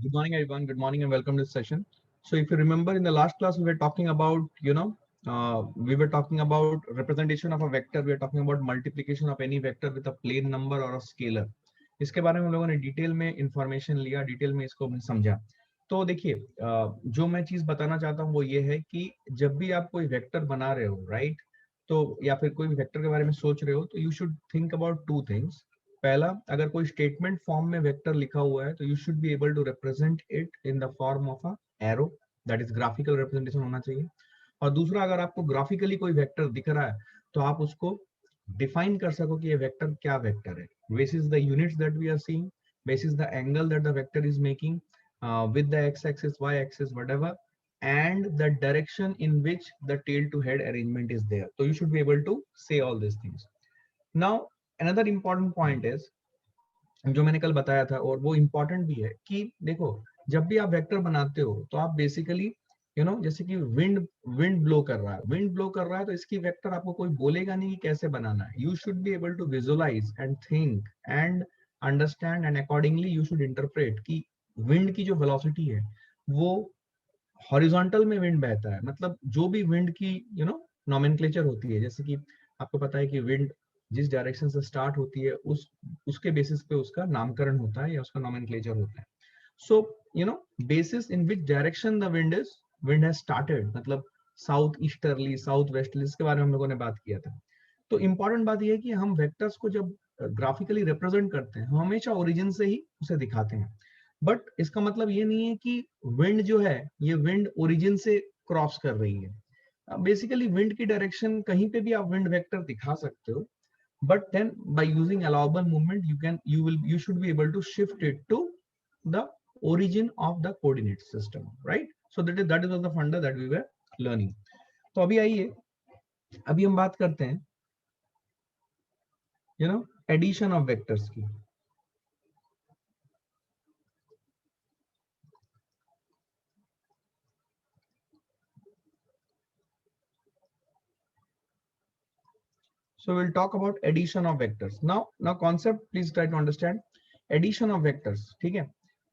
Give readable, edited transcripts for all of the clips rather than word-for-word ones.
Good morning, everyone. Good morning and welcome to this session. So, if you remember in the last class, we were talking about, we were talking about representation of a vector. We are talking about multiplication of any vector with a plain number or a scalar. इसके बारे में हम लोगों ने detail में information लिया, detail में इसको समझा. तो देखिए, जो मैं चीज बताना चाहता हूँ वो ये है कि जब भी आप कोई वेक्टर बना रहे हो, राइट, तो या फिर कोई वेक्टर के बारे में सोच रहे हो, तो you should think about two things. पहला, अगर कोई स्टेटमेंट फॉर्म में वेक्टर लिखा हुआ है तो you should be able to represent it in the form of a arrow, that is graphical representation होना चाहिए. और दूसरा, अगर आपको ग्राफिकली कोई वेक्टर दिख रहा है तो आप उसको डिफाइन कर सको कि ये वेक्टर क्या वेक्टर है, basis the units that we are seeing, basis the angle that the vector is making, with the x-axis, y-axis, whatever, and the direction in which the tail to head arrangement is there. So you should be able to say all these things. Now, another important point is, जो मैंने कल बताया था और वो important भी है कि देखो, जब भी आप वेक्टर बनाते हो तो आप बेसिकली जैसे कि विंड ब्लो कर रहा है तो इसकी वेक्टर आपको कोई बोलेगा नहीं कि कैसे बनाना है. You should be able to visualize and think and understand and accordingly you should interpret कि विंड की जो वेलोसिटी है वो हॉरिजॉन्टल में विंड बहता है. मतलब जो भी विंड की नॉमेनक्लेचर होती है, जैसे कि आपको पता है कि विंड जिस डायरेक्शन से स्टार्ट होती है उसके बेसिस पे उसका नामकरण होता है या उसका नॉमेनक्लेचर होता है. So basis in which direction the wind has started, मतलब साउथ ईस्टर्ली, साउथ वेस्टर्ली, इसके बारे में हम लोगों ने बात किया था. तो इंपॉर्टेंट बात यह है कि हम वेक्टर्स को जब ग्राफिकली रिप्रेजेंट करते हैं हम हमेशा ओरिजिन से ही उसे दिखाते हैं. बट इसका मतलब ये नहीं है कि विंड जो है ये विंड ओरिजिन से क्रॉस कर रही है. बेसिकली विंड की डायरेक्शन कहीं पे भी आप विंड वेक्टर दिखा सकते हो, but then by using allowable movement you should be able to shift it to the origin of the coordinate system, right? So that is was the funda that we were learning. तो अभी आइए, अभी हम बात करते हैं addition of vectors की. So we'll talk about addition of vectors. Now concept, please try to understand. Addition of vectors, ठीक है.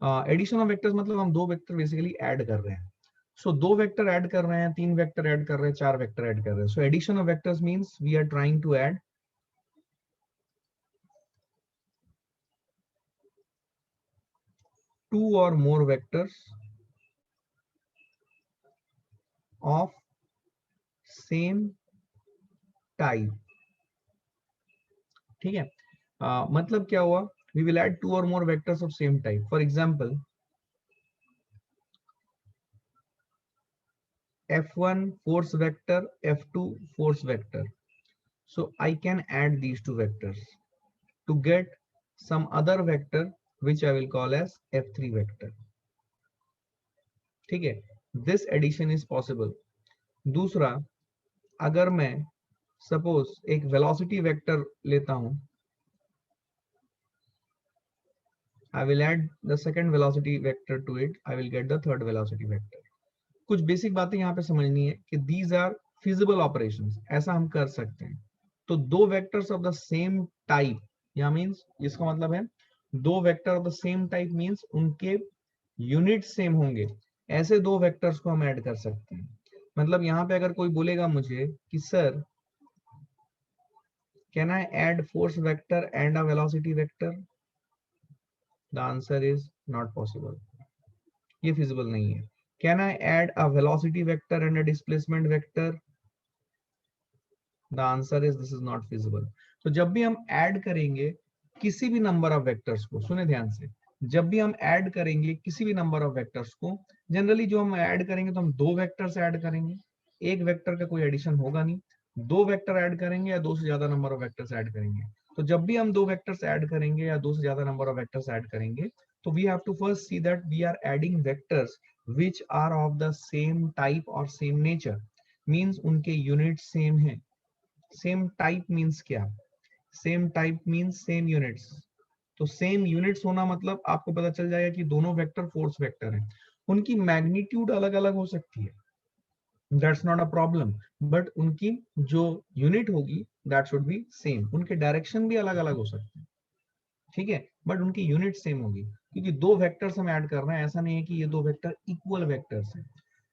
Addition of vectors मतलब हम दो वेक्टर बेसिकली ऐड कर रहे हैं. So दो वेक्टर ऐड कर रहे हैं, तीन वेक्टर ऐड कर रहे हैं, चार वेक्टर ऐड कर रहे हैं. So addition of vectors means we are trying to add two or more vectors of same type. ठीक है. मतलब क्या हुआ, we will add two or more vectors of same type. For example, f1 force vector, f2 force vector. So I can add these two vectors to get some other vector which I will call as f3 vector. ठीक है. This addition is possible. दूसरा, अगर मैं suppose एक velocity vector लेता हूं, I will add the second velocity vector to it, I will get the third velocity vector. कुछ basic बातें यहाँ पे समझनी है कि these are feasible operations, ऐसा हम कर सकते हैं. तो दो vectors of the same type, या मीन्स इसका मतलब है दो vector of the same type means उनके यूनिट सेम होंगे, ऐसे दो वेक्टर्स को हम ऐड कर सकते हैं. मतलब यहाँ पे अगर कोई बोलेगा मुझे कि sir can I add force vector and a velocity vector, the answer is not possible. ये फिजिबल नहीं है. Can I add a velocity vector and a displacement vector, the answer is this is not feasible. तो जब भी हम add करेंगे किसी भी नंबर ऑफ वेक्टर्स को, सुने ध्यान से, जब भी हम ऐड करेंगे किसी भी नंबर ऑफ वेक्टर्स को, जनरली जो हम ऐड करेंगे तो हम दो वेक्टर्स ऐड करेंगे, एक वेक्टर का कोई एडिशन होगा नहीं. दो वेक्टर ऐड करेंगे या दो से ज्यादा नंबर ऑफ वेक्टर्स ऐड करेंगे. तो जब भी हम दो वेक्टर्स ऐड करेंगे या दो से ज्यादा नंबर ऑफ वेक्टर्स ऐड करेंगे तो we have to first see that we are adding vectors which are of the same type और सेम नेचर, मींस उनके यूनिट सेम है. सेम टाइप मींस क्या, same type means same units. तो same units होना मतलब आपको पता चल जाएगा कि दोनों वेक्टर फोर्स वेक्टर हैं. उनकी मैग्नीट्यूड अलग अलग हो सकती है, that's not a problem, but उनकी जो यूनिट होगी दैट शुड बी सेम. उनके डायरेक्शन भी अलग अलग हो सकते हैं, ठीक है, बट उनकी यूनिट सेम होगी. क्योंकि दो वेक्टर्स हम ऐड कर रहे हैं, ऐसा नहीं है कि ये दो वेक्टर इक्वल वेक्टर्स हैं।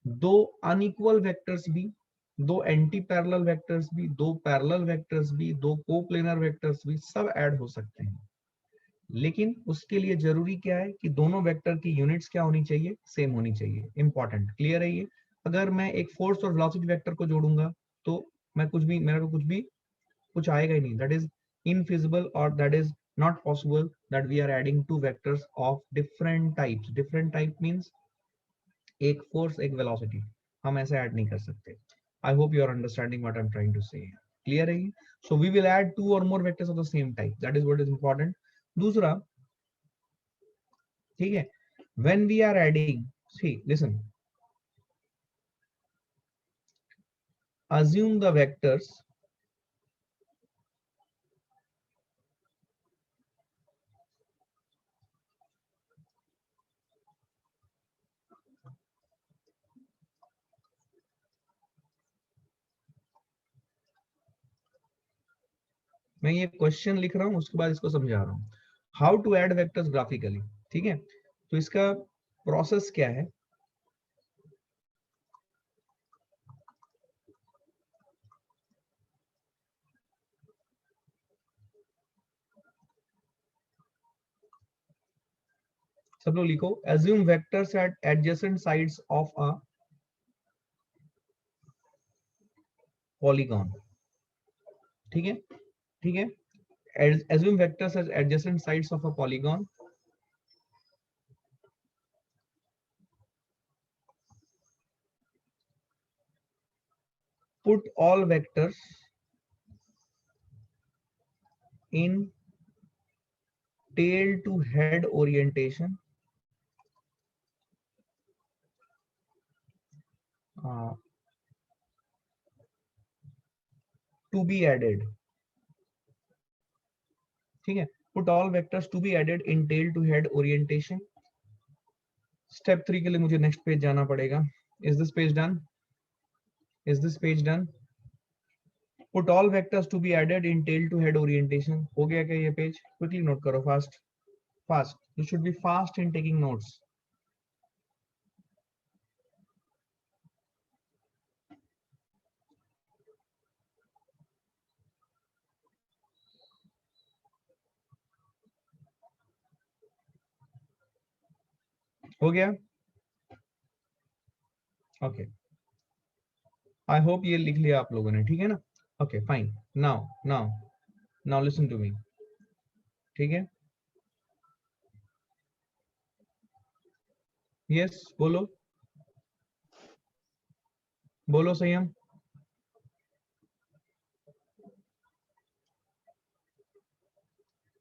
दो अनइक्वल वेक्टर्स भी, दो एंटी पैरेलल वेक्टर्स भी, दो पैरेलल वेक्टर्स भी, दो कोप्लेनर वेक्टर्स भी, सब ऐड हो सकते हैं। लेकिन उसके लिए जरूरी क्या है कि दोनों वेक्टर की यूनिट्स क्या होनी चाहिए, सेम होनी चाहिए। इंपॉर्टेंट, क्लियर है ये? अगर मैं एक फोर्स और वेलोसिटी वेक्टर को जोड़ूंगा तो मैं कुछ भी, मेरा को कुछ आएगा ही नहीं। दैट इज इनफिजिबल और that is not possible that we are adding two vectors of different types. Different type means एक फोर्स एक वेलोसिटी, हम ऐसे ऐड नहीं कर सकते। I hope you are understanding what I am trying to say. Clear है? So we will add two और more vectors of the same type, that is what is important. दूसरा, ठीक है, when we are adding, see listen, assume the vectors मैं ये question लिख रहा हूं, उसके बाद इसको समझा रहा हूं। How to add vectors graphically, ठीक है? तो इसका प्रोसेस क्या है? सब लोग लिखो, assume vectors at adjacent sides of a polygon, ठीक है? ठीक है, assume vectors as adjacent sides of a polygon, put all vectors in tail to head orientation, to be added, ठीक है? put all vectors to be added in tail to head orientation. Step 3 के लिए मुझे next page जाना पड़ेगा। Is this page done? Is this page done? Put all vectors to be added in tail to head orientation. हो गया क्या ये page? Quickly note करो, fast fast, you should be fast in taking notes. हो गया? Okay, I hope ये लिख लिया आप लोगों ने, ठीक है ना? Okay fine, now now now listen to me, ठीक है? यस, बोलो बोलो Sanyam.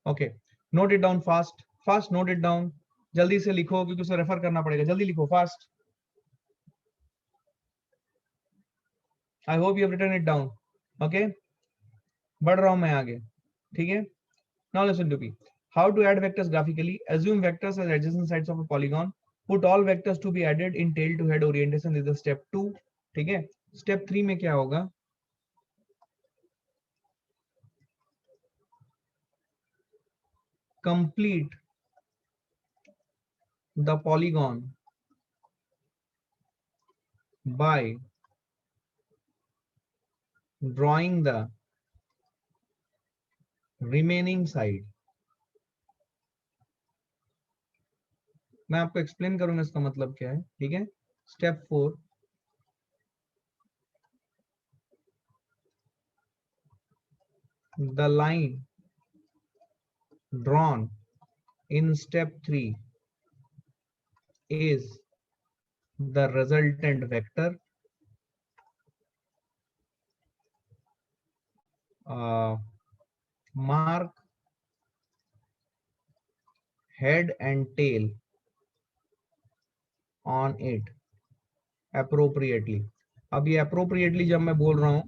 Okay, note it down fast fast, note it down, जल्दी से लिखो क्योंकि उसे रेफर करना पड़ेगा। जल्दी लिखो, fast. I hope you have written it down. Okay, बढ़ रहा हूं मैं आगे, ठीक है? Now listen to me. How to add vectors graphically? Assume vectors as adjacent sides of a polygon. Put all vectors to be added in tail to head orientation. This is step 2. ठीक है? Step 3 में क्या होगा? Complete the polygon by drawing the remaining side. मैं आपको explain करूंगा इसका मतलब क्या है, ठीक है? Step 4, the line drawn in step 3 is the resultant vector. Mark head and tail on it appropriately. अब ये appropriately जब मैं बोल रहा हूं,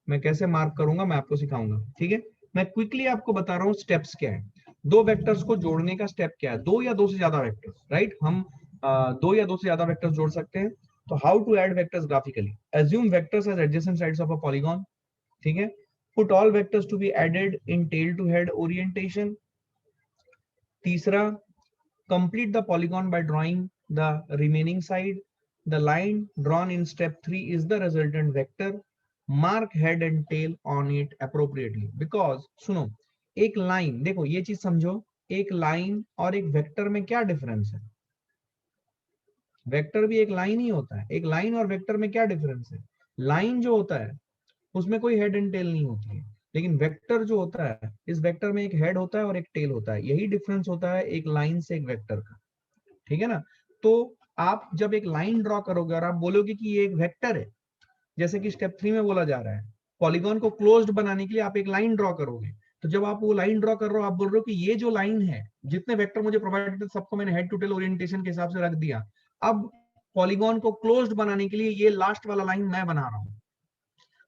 मैं कैसे मार्क करूंगा मैं आपको सिखाऊंगा, ठीक है? मैं क्विकली आपको बता रहा हूँ स्टेप्स क्या है। दो वेक्टर्स को जोड़ने का स्टेप क्या है? दो या दो से ज्यादा वेक्टर्स, राइट? हम दो या दो से ज्यादा वेक्टर्स जोड़ सकते हैं। तो how to add vectors graphically? Assume vectors as adjacent sides of a polygon, ठीक है? Put all vectors to be added in tail to head orientation. तीसरा, Complete the polygon by drawing the remaining side. The line drawn in step 3 is the resultant vector. Mark head and tail on it appropriately. Because सुनो, एक line, देखो ये चीज समझो, एक line और एक वेक्टर में क्या डिफरेंस है? वेक्टर भी एक लाइन ही होता है। एक लाइन और वेक्टर में क्या डिफरेंस है? लाइन जो होता है उसमें कोई हेड एंड टेल नहीं होती है, लेकिन वेक्टर जो होता है, इस वेक्टर में एक हेड होता है और एक टेल होता है। यही डिफरेंस होता है एक लाइन से एक वेक्टर का, ठीक है ना? तो आप जब एक लाइन ड्रॉ करोगे और आप बोलोगे कि ये एक वेक्टर है, जैसे कि स्टेप 3 में बोला जा रहा है, पॉलीगॉन को क्लोज्ड बनाने के लिए आप एक लाइन ड्रॉ करोगे। तो जब आप वो लाइन ड्रॉ कर रहे हो, आप बोल रहे हो कि ये जो लाइन है, जितने वेक्टर मुझे प्रोवाइडेड थे सबको मैंने हेड टू टेल ओरिएंटेशन के हिसाब से रख दिया। अब पॉलीगॉन को क्लोज्ड बनाने के लिए ये लास्ट वाला लाइन मैं बना रहा हूं।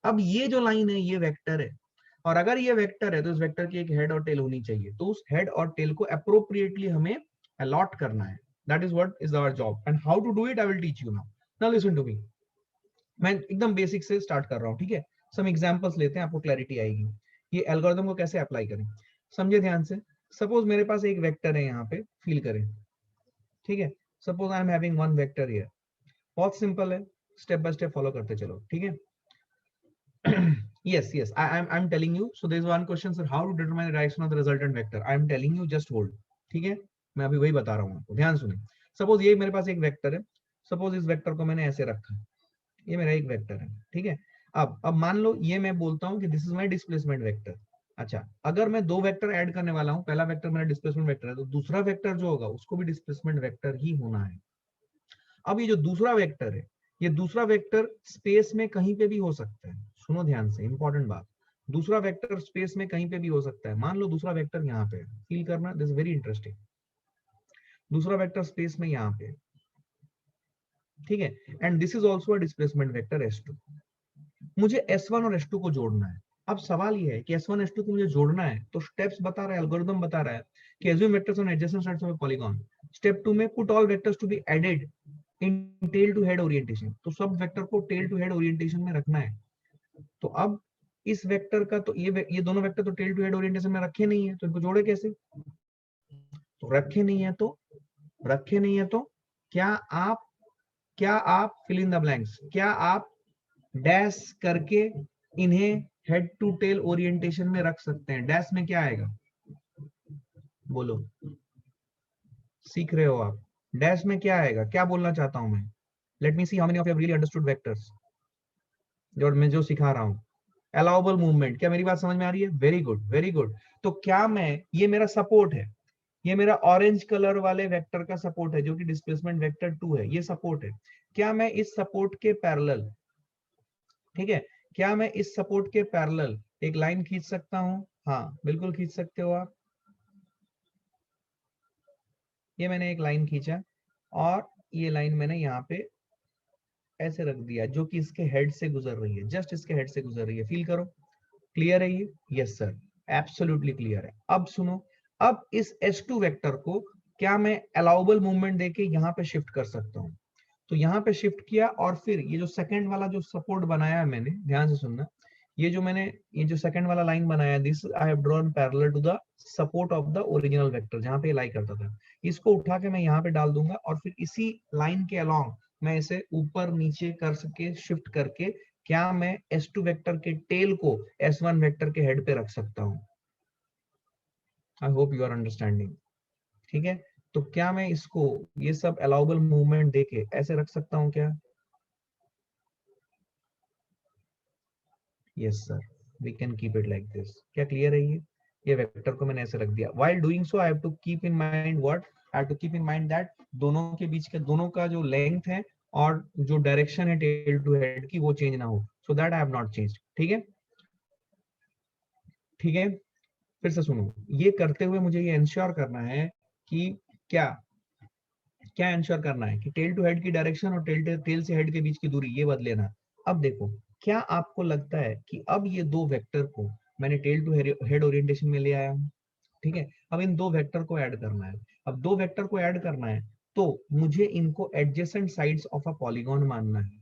अब ये जो लाइन है ये वेक्टर है, और अगर ये वेक्टर है तो इस वेक्टर की एक हेड और टेल होनी चाहिए। तो उस हेड और टेल को अप्रोप्रिएटली हमें अलॉट करना है। That is what is our job, and how to do it I will teach you now. Now listen to me, मैं एकदम बेसिक से स्टार्ट कर रहा हूँ, ठीक है? सम एग्जांपल्स लेते हैं, आपको क्लैरिटी आएगी। ये एल्गोरिथम को कैसे अप्लाई करें, समझे ध्यान से। सपोज मेरे पास एक वेक्टर है, यहाँ पे फील करें, ठीक है? Suppose I am having one vector here. बहुत सिंपल है, स्टेप बाय स्टेप फॉलो करते चलो, ठीक है? yes, I'm telling you. So there is one question, sir, how to determine the direction of the resultant vector? I am telling you, just hold. ठीक है, मैं अभी वही बता रहा हूँ आपको, ध्यान सुने। सपोज ये मेरे पास एक वेक्टर है, सपोज इस वेक्टर को मैंने ऐसे रखा, ये मेरा एक वेक्टर है, ठीक है? अब मान लो ये मैं बोलता हूँ कि this is my displacement vector. अच्छा, अगर मैं दो वेक्टर ऐड करने वाला हूँ, पहला वेक्टर मेरा डिस्प्लेसमेंट वेक्टर है, तो दूसरा वेक्टर जो होगा उसको भी डिस्प्लेसमेंट वेक्टर ही होना है। अब ये जो दूसरा वेक्टर है, ये दूसरा वेक्टर स्पेस में कहीं पे भी हो सकता है। सुनो ध्यान से, इंपॉर्टेंट बात, दूसरा वेक्टर स्पेस में कहीं पे भी हो सकता है। मान लो दूसरा वेक्टर यहाँ पे, फील करना, दिस वेरी इंटरेस्टिंग। दूसरा वेक्टर स्पेस में यहाँ पे, ठीक है? And this is also a displacement vector S2। मुझे S1 और S2 को जोड़ना है। अब सवाल ये है कि S1 S2 को मुझे जोड़ना है, तो स्टेप्स बता रहा है, एल्गोरिथम बता रहा है कि assume vectors on adjacent sides of a polygon। Step 2 में put all vectors to be added in tail to head orientation। तो सब वेक्टर को टेल टू हेड ओरिएंटेशन में रखना है। तो अब इस वेक्टर का, तो ये दोनों वेक्टर तो टेल टू हेड ओरिएंटेशन में रखे नहीं है, तो इनको जोड़े कैसे? तो रखे नहीं है तो क्या आप फिल इन द ब्लैंक्स, क्या आप डैश करके इन्हें हेड टू टेल ओरिएंटेशन में रख सकते हैं? डैश में क्या आएगा, बोलो, सीख रहे हो आप? डैश में क्या आएगा, क्या बोलना चाहता हूं मैं? Late me see how many of you have really understood vectors, जो मैं जो सिखा रहा हूं। अलाउबल मूवमेंट, क्या मेरी बात समझ में आ रही है? Very good, very good. तो क्या मैं, ये मेरा सपोर्ट है, ये मेरा ऑरेंज कलर वाले वेक्टर का सपोर्ट है जो कि डिस्प्लेसमेंट वेक्टर 2 है, ये सपोर्ट है। क्या मैं इस सपोर्ट के पैरेलल, ठीक है, क्या मैं इस सपोर्ट के पैरेलल एक लाइन खींच सकता हूं? हाँ बिल्कुल खींच सकते हो आप। ये मैंने एक लाइन खींचा और ये लाइन मैंने यहाँ पे ऐसे रख दिया, जो कि इसके हेड से गुजर रही है, जस्ट इसके हेड से गुजर रही है। फील करो, क्लियर है ये? यस सर, एब्सोल्युटली क्लियर है। अब सुनो, अब इस S2 वेक्टर को क्या मैं अलाउबल मूवमेंट देके यहाँ पे शिफ्ट कर सकता हूँ? तो यहाँ पे शिफ्ट किया, और फिर ये जो सेकंड वाला जो सपोर्ट बनाया है मैंने, ध्यान से सुनना, ये जो सेकंड वाला लाइन बनाया, this I have drawn parallel to the support of the original vector, जहां पे लाई करता था। इसको उठा के मैं यहाँ पे डाल दूंगा, और फिर इसी लाइन के अलोंग मैं इसे ऊपर नीचे कर सके शिफ्ट करके, क्या मैं S2 वेक्टर के टेल को S1 वेक्टर के हेड पे रख सकता हूँ? I hope you are understanding, ठीक है? तो क्या मैं इसको, ये सब अलाउबल मूवमेंट देके ऐसे रख सकता हूँ क्या? Yes sir, we can keep it like this. क्या क्लियर है ये वेक्टर को मैंने ऐसे रख दिया। While doing so I have to keep in mind what, I have to keep in mind that दोनों के बीच के, दोनों का जो लेंथ है और जो डायरेक्शन है टेल टू हेड की, वो चेंज ना हो, so that I have not changed. ठीक है, ठीक है, फिर से सुनो, ये करते हुए मुझे ये इंश्योर करना है कि क्या क्या इंश्योर करना है कि टेल टू हेड की डायरेक्शन और टेल से हेड के बीच की दूरी ये बदले ना। अब देखो, क्या आपको लगता है कि अब ये दो वेक्टर को मैंने टेल टू हेड ओरिएंटेशन में ले आया हूं, ठीक है? अब इन दो वेक्टर को ऐड करना है। अब दो वेक्टर को ऐड करना है तो मुझे इनको adjacent sides of a polygon मानना है,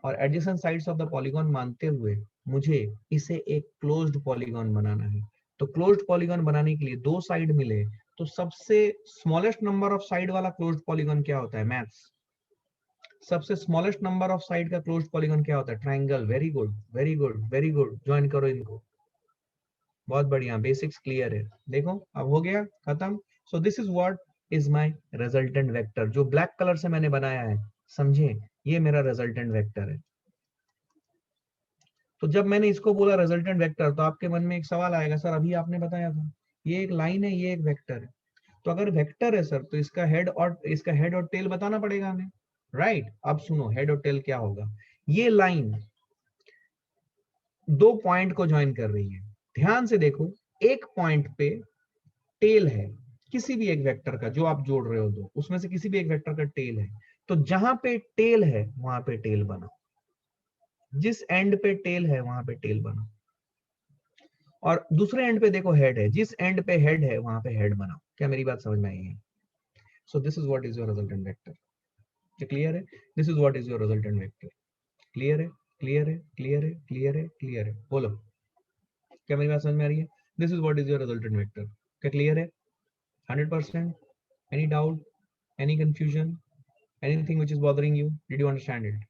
और adjacent sides of the polygon मानते हुए मुझे इसे एक क्लोज्ड पॉलीगॉन बनाना है। तो क्लोज्ड पॉलीगॉन बनाने के लिए दो साइड मिले तो सबसे स्मॉलेस्ट नंबर ऑफ साइड वाला क्लोज्ड पॉलीगॉन क्या होता है? मैथ्स। सबसे स्मॉलेस्ट नंबर ऑफ साइड का क्लोज्ड पॉलीगॉन क्या होता है? Triangle. Very good, very good, very good, join करो इनको। बहुत बढ़िया, बेसिक्स क्लियर है। देखो अब हो गया खत्म। सो this is what is my resultant vector, जो ब्लैक कलर से मैंने बनाया है, समझे? ये मेरा रिजल्टेंट वेक्टर है। तो जब मैंने इसको बोला रिजल्टेंट वेक्टर, तो आपके मन में एक सवाल आएगा, सर अभी आपने बताया था ये एक लाइन है, ये एक वेक्टर है। तो अगर वेक्टर है सर, तो इसका हेड और टेल बताना पड़ेगा हमें, राइट? अब सुनो, हेड और टेल क्या होगा। ये लाइन दो पॉइंट को ज्वाइन कर रही है। ध्यान से देखो, एक पॉइंट पे टेल है किसी भी एक वेक्टर का, जो आप जोड़ रहे हो दो, उसमें से किसी भी एक वेक्टर का टेल है। तो जहां पे टेल है वहां पे टेल बनाओ, जिस एंड पे टेल है वहां पे टेल बनाओ। और दूसरे एंड पे देखो हेड है, जिस एंड पे हेड है वहां पे हेड बनाओ। क्या मेरी बात समझ में आई है? So this is what is your resultant vector. Clear है? This is what is your resultant vector. Clear है? क्लियर है? क्लियर है? क्लियर है? क्लियर है? बोलो, क्या मेरी बात समझ में आ रही है? This is what is your resultant vector. क्या क्लियर है? 100%? Any doubt, any confusion, anything which is bothering you? Did you understand it?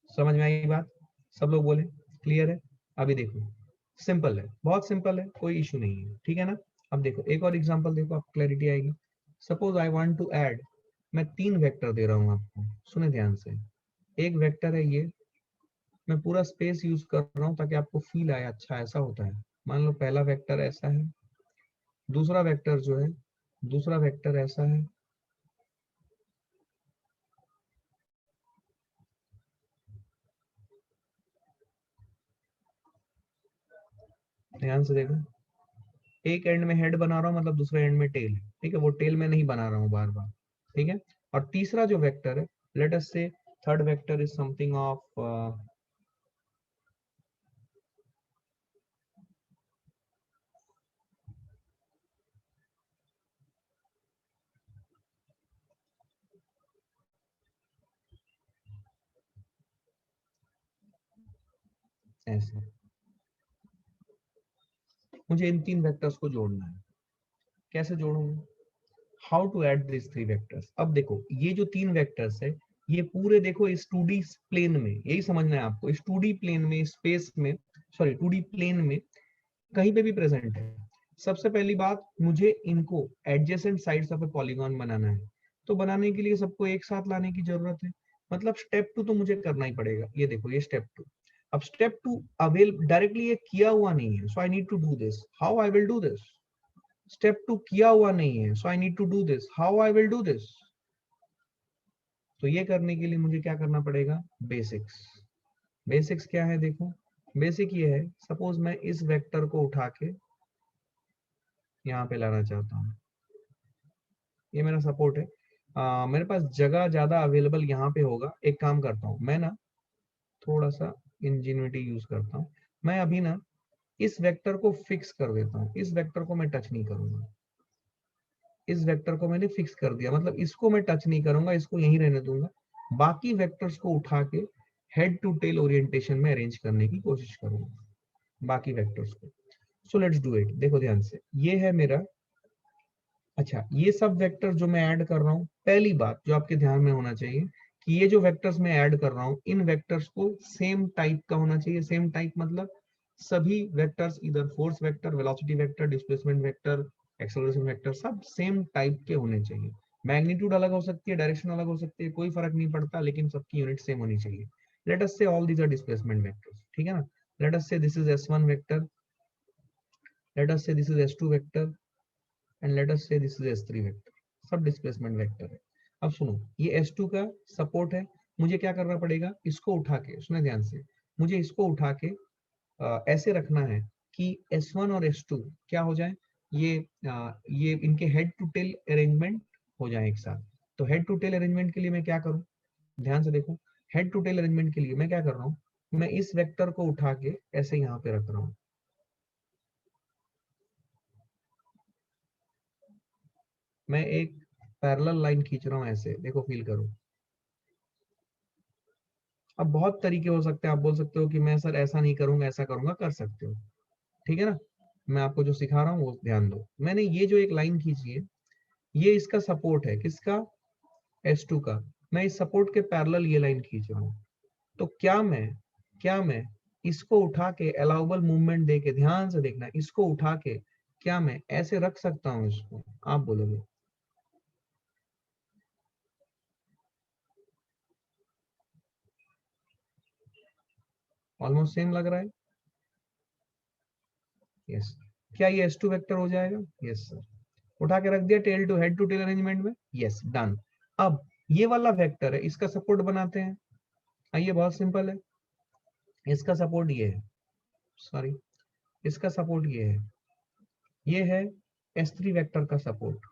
समझ में आई बात? सब लोग बोले क्लियर है? अभी देखो, सिंपल है, बहुत सिंपल है, कोई इशू नहीं है, ठीक है ना? अब देखो एक और एग्जांपल देखो, आपको क्लैरिटी आएगी। Suppose I want to add, मैं तीन वेक्टर दे रहा हूं आपको, सुने ध्यान से। एक वेक्टर है ये, मैं पूरा स्पेस यूज कर रहा हूं ताकि आपको फील आए, अच्छा ऐसा होता है। मान लो पहला वेक्टर ऐसा है, दूसरा वेक्टर जो है, दूसरा वेक्टर ऐसा है, ध्यान से देखो। एक एंड में हेड बना रहा हूं, मतलब दूसरे एंड में टेल, ठीक है? वो टेल मैं नहीं बना रहा हूं बार बार, ठीक है? और तीसरा जो वेक्टर है, लेट अस से third vector is something of ऐसे। मुझे इन तीन वेक्टर्स को जोड़ना है। कैसे जोड़ूंगा? How to add this three vectors. अब देखो, ये जो तीन वेक्टर्स है, ये पूरे देखो इस 2D प्लेन में, यही समझना है आपको, इस 2D प्लेन में, स्पेस में, सॉरी 2D प्लेन में कहीं पे भी प्रेजेंट है। सबसे पहली बात, मुझे इनको adjacent sides of a polygon बनाना है। तो बनाने के लिए सबको एक साथ लाने की जरूरत है, मतलब स्टेप 2 तो मुझे करना ही पड़ेगा। ये देखो, ये स्टेप 2। अब स्टेप 2 अवेल डायरेक्टली ये किया हुआ नहीं है, so I need to do this. How I will do this? Step 2 किया हुआ नहीं है, so I need to do this. How I will do this? तो ये करने के लिए मुझे क्या करना पड़ेगा? बेसिक्स। बेसिक्स क्या है? देखो, बेसिक ये है, सपोज मैं इस वेक्टर को उठा के यहाँ पे लाना चाहता हूँ, ये मेरा सपोर्ट है। मेरे पास जगह ज्यादा अवेलेबल यहाँ पे होगा। एक काम करता हूँ मैं ना, थोड़ा सा इंजीनियरिटी यूज करता हूँ। मैं अभी ना इस वेक्टर को फिक्स कर देता हूँ, इस वेक्टर को मैं टच नहीं करूंगा। इस वेक्टर को मैंने फिक्स कर दिया, मतलब इसको मैं टच नहीं करूंगा, इसको यहीं रहने दूंगा। बाकी वेक्टर्स को उठा के हेड टू टेल ओरिएंटेशन में अरेंज करने की कोशिश करूंगा, बाकी वेक्टर्स को। So let's do it. देखो ध्यान से, ये है मेरा, अच्छा ये सब वेक्टर जो मैं ऐड कर रहा हूँ, पहली बात जो आपके ध्यान में होना चाहिए कि ये जो वेक्टर्स मैं ऐड कर रहा हूँ, इन वेक्टर्स को सेम टाइप का होना चाहिए। सेम टाइप मतलब सभी वेक्टर्स, इधर force vector, velocity vector, displacement vector, acceleration vector, सब सेम टाइप के होने चाहिए। मैग्नीट्यूड अलग हो सकती है, डायरेक्शन अलग हो सकती है, कोई फर्क नहीं पड़ता, लेकिन सबकी यूनिट सेम होनी चाहिए। Let us say all these are displacement vectors, ठीक है ना? Let us say this is S1 vector, let us say this is S2 vector, and let us say this is S3 vector. सब displacement vector है। अब सुनो, ये S2 का support है, मुझे क्या करना पड़ेगा? इसको उठा के, सुने ध्यान से, मुझे इसको उठा के ऐसे रखना है कि S1 और S2 क्या हो जाए, ये इनके हेड टू टेल अरेंजमेंट हो जाए एक साथ। तो हेड टू टेल अरेंजमेंट के लिए मैं क्या करूं? ध्यान से देखो, हेड टू टेल अरेंजमेंट के लिए मैं क्या कर रहा हूं? मैं इस वेक्टर को उठा के ऐसे यहाँ पे रख रहा हूं, मैं एक पैरेलल लाइन खींच रहा हूं ऐसे, देखो फील करो। अब बहुत तरीके हो सकते हैं, आप बोल सकते हो कि मैं सर ऐसा नहीं करूंगा, ऐसा करूंगा, कर सकते हो, ठीक है ना? मैं आपको जो सिखा रहा हूँ वो ध्यान दो। मैंने ये जो एक लाइन खींची है, ये इसका सपोर्ट है, किसका, S2 का। मैं इस सपोर्ट के पैरेलल ये लाइन खींच रहा हूँ। तो क्या मैं इसको उठा के अलाउबल मूवमेंट दे के, ध्यान से देखना, इसको उठा के क्या मैं ऐसे रख सकता हूँ इसको? आप बोलोगे ऑलमोस्ट सेम लग रहा है। यस। क्या ये S2 वेक्टर हो जाएगा? Yes sir. उठा के रख दिया tail to head to tail arrangement में। Yes, done. अब ये वाला वेक्टर है, इसका सपोर्ट बनाते हैं। आइए, बहुत सिंपल है। इसका सपोर्ट ये है, सॉरी, इसका सपोर्ट ये है S3 वेक्टर का सपोर्ट।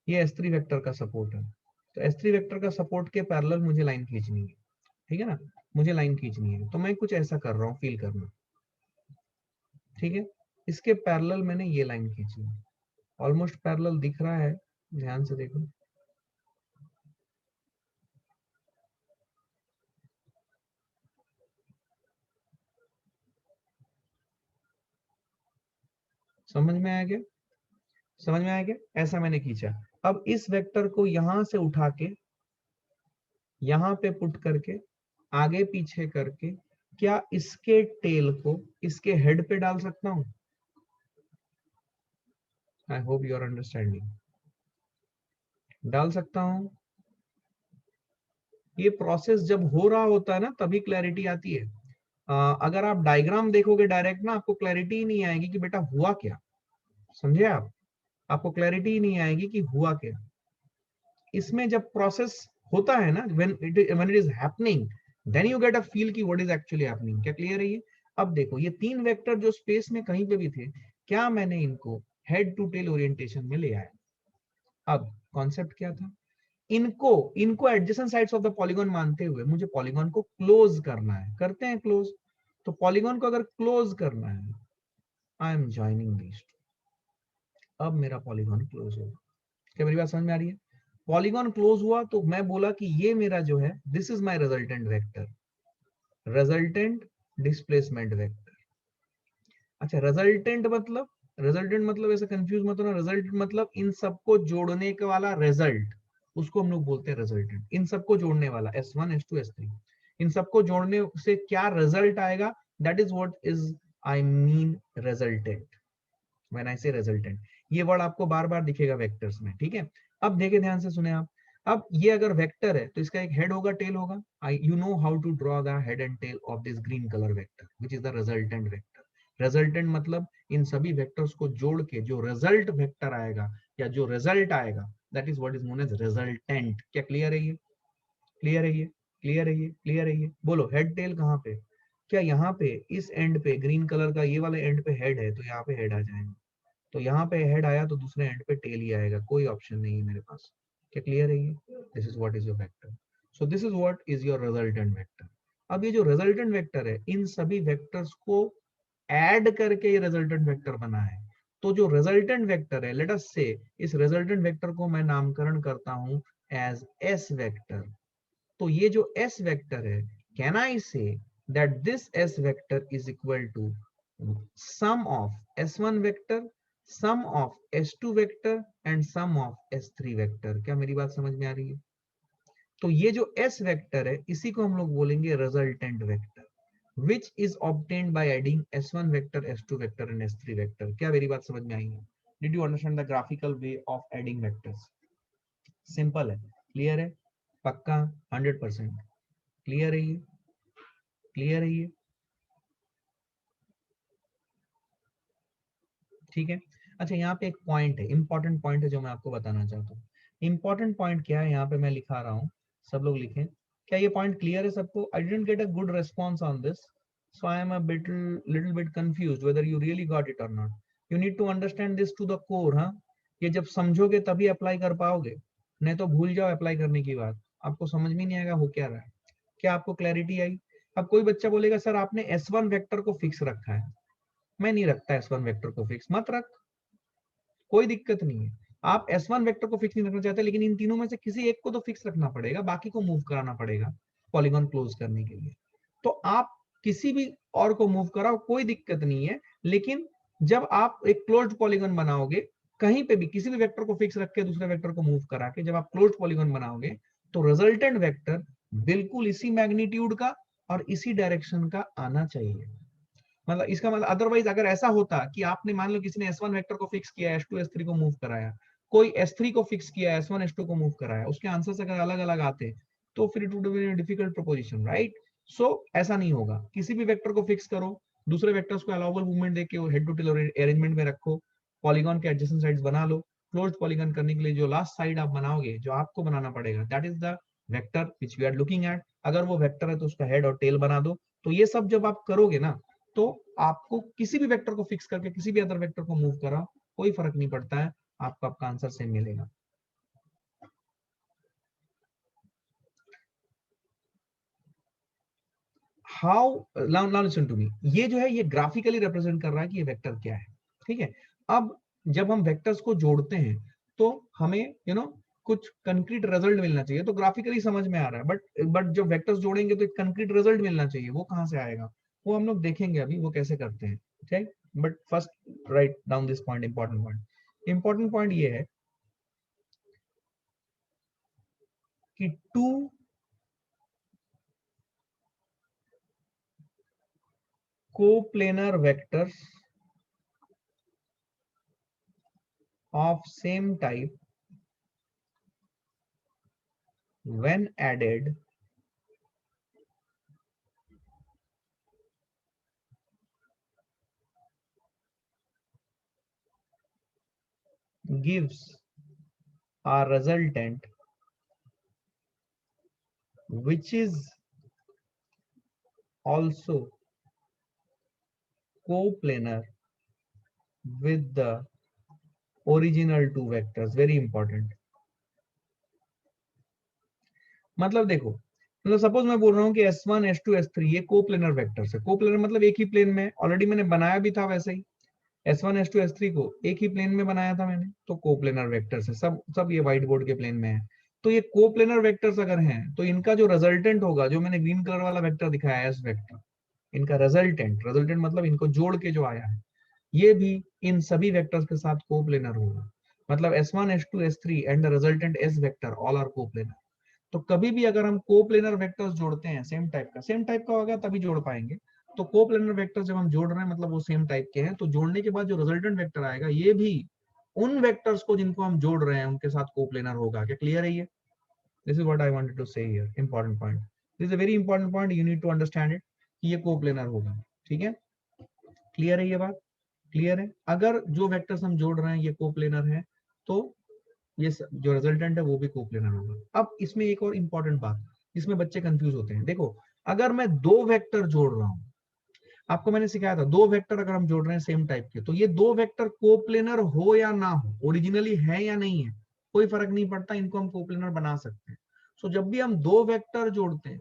ये S3 वेक्टर का सपोर्ट है। तो S3 वेक्टर का सपोर्ट के पैरेलल मुझे लाइन खींचनी है, ठीक है ना, मुझे लाइन खींचनी है। तो मैं कुछ ऐसा कर रहा हूँ, फील करना, ठीक है। इसके पैरेलल मैंने ये लाइन खींची, ऑलमोस्ट पैरेलल दिख रहा है, ध्यान से देखो। समझ में आया क्या? समझ में आया क्या? ऐसा मैंने खींचा। अब इस वेक्टर को यहां से उठा के यहां पे पुट करके आगे पीछे करके क्या इसके टेल को इसके हेड पे डाल सकता हूं? I hope you are understanding. डाल सकता हूं। ये प्रोसेस जब हो रहा होता है ना, तभी क्लैरिटी आती है। अगर आप डायग्राम देखोगे डायरेक्ट ना, आपको क्लैरिटी ही नहीं आएगी कि बेटा हुआ क्या। समझे आप? आपको क्लैरिटी ही नहीं आएगी कि हुआ क्या। इसमें जब प्रोसेस होता है ना, when it is happening, then you get a feel कि what is actually happening। क्या क्लियर है ये? अब देखो, ये तीन वेक्टर जो स्पेस में कहीं पे भी थे, क्या मैंने इनको हेड टू टेल ओरिएंटेशन में ले आया। अब कॉन्सेप्ट क्या था? इनको इनको adjacent sides of the polygon मानते हुए मुझे पॉलीगॉन को क्लोज करना है। करते हैं क्लोज। तो पॉलीगॉन को अगर क्लोज करना है, आई एम ज्वाइनिंग दिस। अब मेरा पॉलीगॉन क्लोज होगा। क्या मेरी बात समझ में आ रही है? पॉलीगॉन क्लोज हुआ तो मैं बोला कि ये मेरा जो है, this is my resultant vector, resultant displacement vector. अच्छा, रिजल्टेंट मतलब ऐसे कंफ्यूज मत होना। रिजल्ट मतलब इन सबको जोड़ने के वाला रिजल्ट, उसको हम लोग बोलते हैं रिजल्टेंट। इन सबको जोड़ने वाला S1 S2 S3, इन सबको जोड़ने से क्या रिजल्ट आएगा, that is what is I mean resultant. When I से रिजल्टेंट, ये वर्ड आपको बार बार दिखेगा वेक्टर्स में, ठीक है। अब देखे, ध्यान से सुने आप। अब ये अगर वेक्टर है तो इसका एक हेड होगा, टेल होगा। I you know how to draw the head and tail of this green colour vector which is the resultant vector. Resultant मतलब इन सभी वेक्टर्स को जोड़ के जो रिजल्ट वेक्टर आएगा या जो रिजल्ट आएगा, that is what is known as resultant. क्या क्लियर है ये? क्लियर है ये? क्लियर है ये? क्लियर है ये? बोलो, हेड टेल कहाँ पे? क्या यहाँ पे इस एंड पे ग्रीन कलर का ये वाले एंड पे हेड है, तो यहाँ पे हेड आ जाएगा। तो यहाँ पे हेड आया तो दूसरे एंड पे टेल ही आएगा, कोई ऑप्शन नहीं है मेरे पास। क्या क्लियर है ये? This is what is your vector. So this is what is your resultant vector. अब ये जो रिजल्टेंट वेक्टर है, इन सभी वेक्टर्स को ऐड करके ये रिजल्टेंट वेक्टर बना है। तो जो रिजल्टेंट वेक्टर है, लेट अस से, इस रिजल्टेंट वेक्टर को मैं नामकरण करता हूं एज एस वेक्टर। तो ये जो एस वेक्टर है, can I say that this S vector is equal to sum of S1 vector, sum of S2 vector and sum of S3 vector. क्या मेरी बात समझ में आ रही है? तो ये जो S वेक्टर है, इसी को हम लोग बोलेंगे resultant vector, which is obtained by adding S1 vector, S2 vector and S3 vector. क्या मेरी बात समझ में आई है? Did you understand the graphical way of adding vectors? Simple है, क्लियर है, पक्का, 100% क्लियर है ये? क्लियर है ये? ठीक है। अच्छा, यहाँ पे एक पॉइंट है, इंपॉर्टेंट पॉइंट है जो मैं आपको बताना चाहता हूँ। इंपॉर्टेंट पॉइंट क्या है, यहाँ पे मैं लिखा रहा हूँ, सब लोग लिखें। क्या ये पॉइंट क्लियर है सबको? I didn't get a good response on this, so I am a little bit confused whether you really got it और not. You need to understand this to the core. हाँ, ये जब समझोगे तभी apply कर पाओगे, नहीं तो भूल जाओ अप्लाई करने की बात, आपको समझ में नहीं आएगा हो क्या रहा है। क्या आपको क्लैरिटी आई? अब कोई बच्चा बोलेगा सर आपने S1 वेक्टर को फिक्स रखा है। मैं नहीं रखता S1 वेक्टर को फिक्स, मत रख, कोई दिक्कत नहीं है। आप S1 वेक्टर को फिक्स नहीं रखना चाहते, लेकिन इन तीनों में से किसी एक को तो फिक्स रखना पड़ेगा, बाकी को मूव कराना पड़ेगा पॉलीगॉन क्लोज करने के लिए। तो आप किसी भी और को मूव कराओ, कोई दिक्कत नहीं है। लेकिन जब आप एक क्लोज्ड पॉलीगॉन बनाओगे, कहीं पे भी किसी भी वेक्टर को फिक्स रख के दूसरे वेक्टर को मूव करा के जब आप क्लोज्ड पॉलीगॉन बनाओगे तो रिजल्टेंट वेक्टर बिल्कुल इसी मैग्नीट्यूड का और इसी डायरेक्शन का आना चाहिए। मतलब इसका मतलब अदरवाइज अगर ऐसा होता कि आपने मान लो किसी ने S1 वेक्टर को फिक्स किया, S2 S3 को मूव कराया, कोई S3 को फिक्स किया, S1 S2 को मूव कराया, उसके आंसर्स अगर अलग अलग आते तो फिर it would be difficult proposition, right? So ऐसा नहीं होगा, किसी भी वेक्टर को फिक्स करो, दूसरे वेक्टर्स को अलाउबल मूवमेंट देके हेड टू टेल अरेंजमेंट में रखो, पॉलीगॉन के एडजेसेंट साइड्स बना लो। क्लोज्ड पॉलीगॉन करने के लिए जो लास्ट साइड आप बनाओगे, जो आपको बनाना पड़ेगा, that is the vector which we are looking at. अगर वो वेक्टर है तो उसका हेड और टेल बना दो। तो ये सब जब आप करोगे ना, तो आपको किसी भी वेक्टर को फिक्स करके किसी भी अदर वेक्टर को मूव करा, कोई फर्क नहीं पड़ता है, आपको आपका आंसर सेम मिलेगा। How, now listen to me, ये जो है ये ग्राफिकली रिप्रेजेंट कर रहा है कि ये वेक्टर क्या है, ठीक है? अब जब हम वेक्टर्स को जोड़ते हैं तो हमें कुछ कंक्रीट रिजल्ट मिलना चाहिए, तो ग्राफिकली समझ में आ रहा है, बट जब वेक्टर्स जोड़ेंगे तो एक कंक्रीट रिजल्ट मिलना चाहिए, वो कहां से आएगा? वो हम लोग देखेंगे अभी वो कैसे करते हैं, ठीक? But first write down this point, important point ये है कि to coplanar vectors of same type when added gives a resultant which is also coplanar with the original two vectors. Very important. मतलब देखो, मतलब सपोज मैं बोल रहा हूँ कि S1 S2 S3 ये कोप्लेनर वेक्टर्स है। कोप्लेनर मतलब एक ही प्लेन में, ऑलरेडी मैंने बनाया भी था वैसे ही। S1 S2 S3 को एक ही प्लेन में बनाया था मैंने, तो कोप्लेनर वेक्टर्स है, सब ये व्हाइट बोर्ड के प्लेन में है। तो ये कोप्लेनर वेक्टर्स अगर हैं तो इनका जो रिजल्टेंट होगा, जो मैंने ग्रीन कलर वाला वेक्टर दिखाया है, एस वेक्टर, इनका रिजल्टेंट मतलब इनको जोड़ के जो आया है, ये भी इन सभी वेक्टर्स के साथ कोप्लेनर होगा। मतलब S1 S2 S3 and the resultant S vector all are coplanar. तो कभी भी अगर हम कोप्लेनर वेक्टर्स जोड़ते हैं सेम टाइप का होगा तभी जोड़ पाएंगे। तो कोप्लेनर वेक्टर्स जब हम जोड़ रहे हैं मतलब वो सेम टाइप के हैं, तो जोड़ने के बाद जो रिजल्टेंट वेक्टर आएगा ये भी उन वेक्टर्स को जिनको हम जोड़ रहे हैं उनके साथ कोप्लेनर होगा। क्या क्लियर है ये? This is what I wanted to say here, important point, this is a very important point, you need to understand it कि ये कोप्लेनर होगा। ठीक है, क्लियर है ये बात? क्लियर है? अगर जो वेक्टर्स हम जोड़ रहे हैं ये कोप्लेनर है तो ये जो रिजल्टेंट है वो भी कोप्लेनर होगा। अब इसमें एक और इंपॉर्टेंट बात जिसमें बच्चे कंफ्यूज होते हैं, देखो अगर मैं दो वेक्टर जोड़ रहा हूं, आपको मैंने सिखाया था दो वेक्टर अगर हम जोड़ रहे हैं सेम टाइप के, तो ये दो वेक्टर कोप्लेनर हो या ना हो, ओरिजिनली है या नहीं है, कोई फर्क नहीं पड़ता, इनको हम कोप्लेनर बना सकते हैं। सो जब भी हम दो वेक्टर जोड़ते हैं,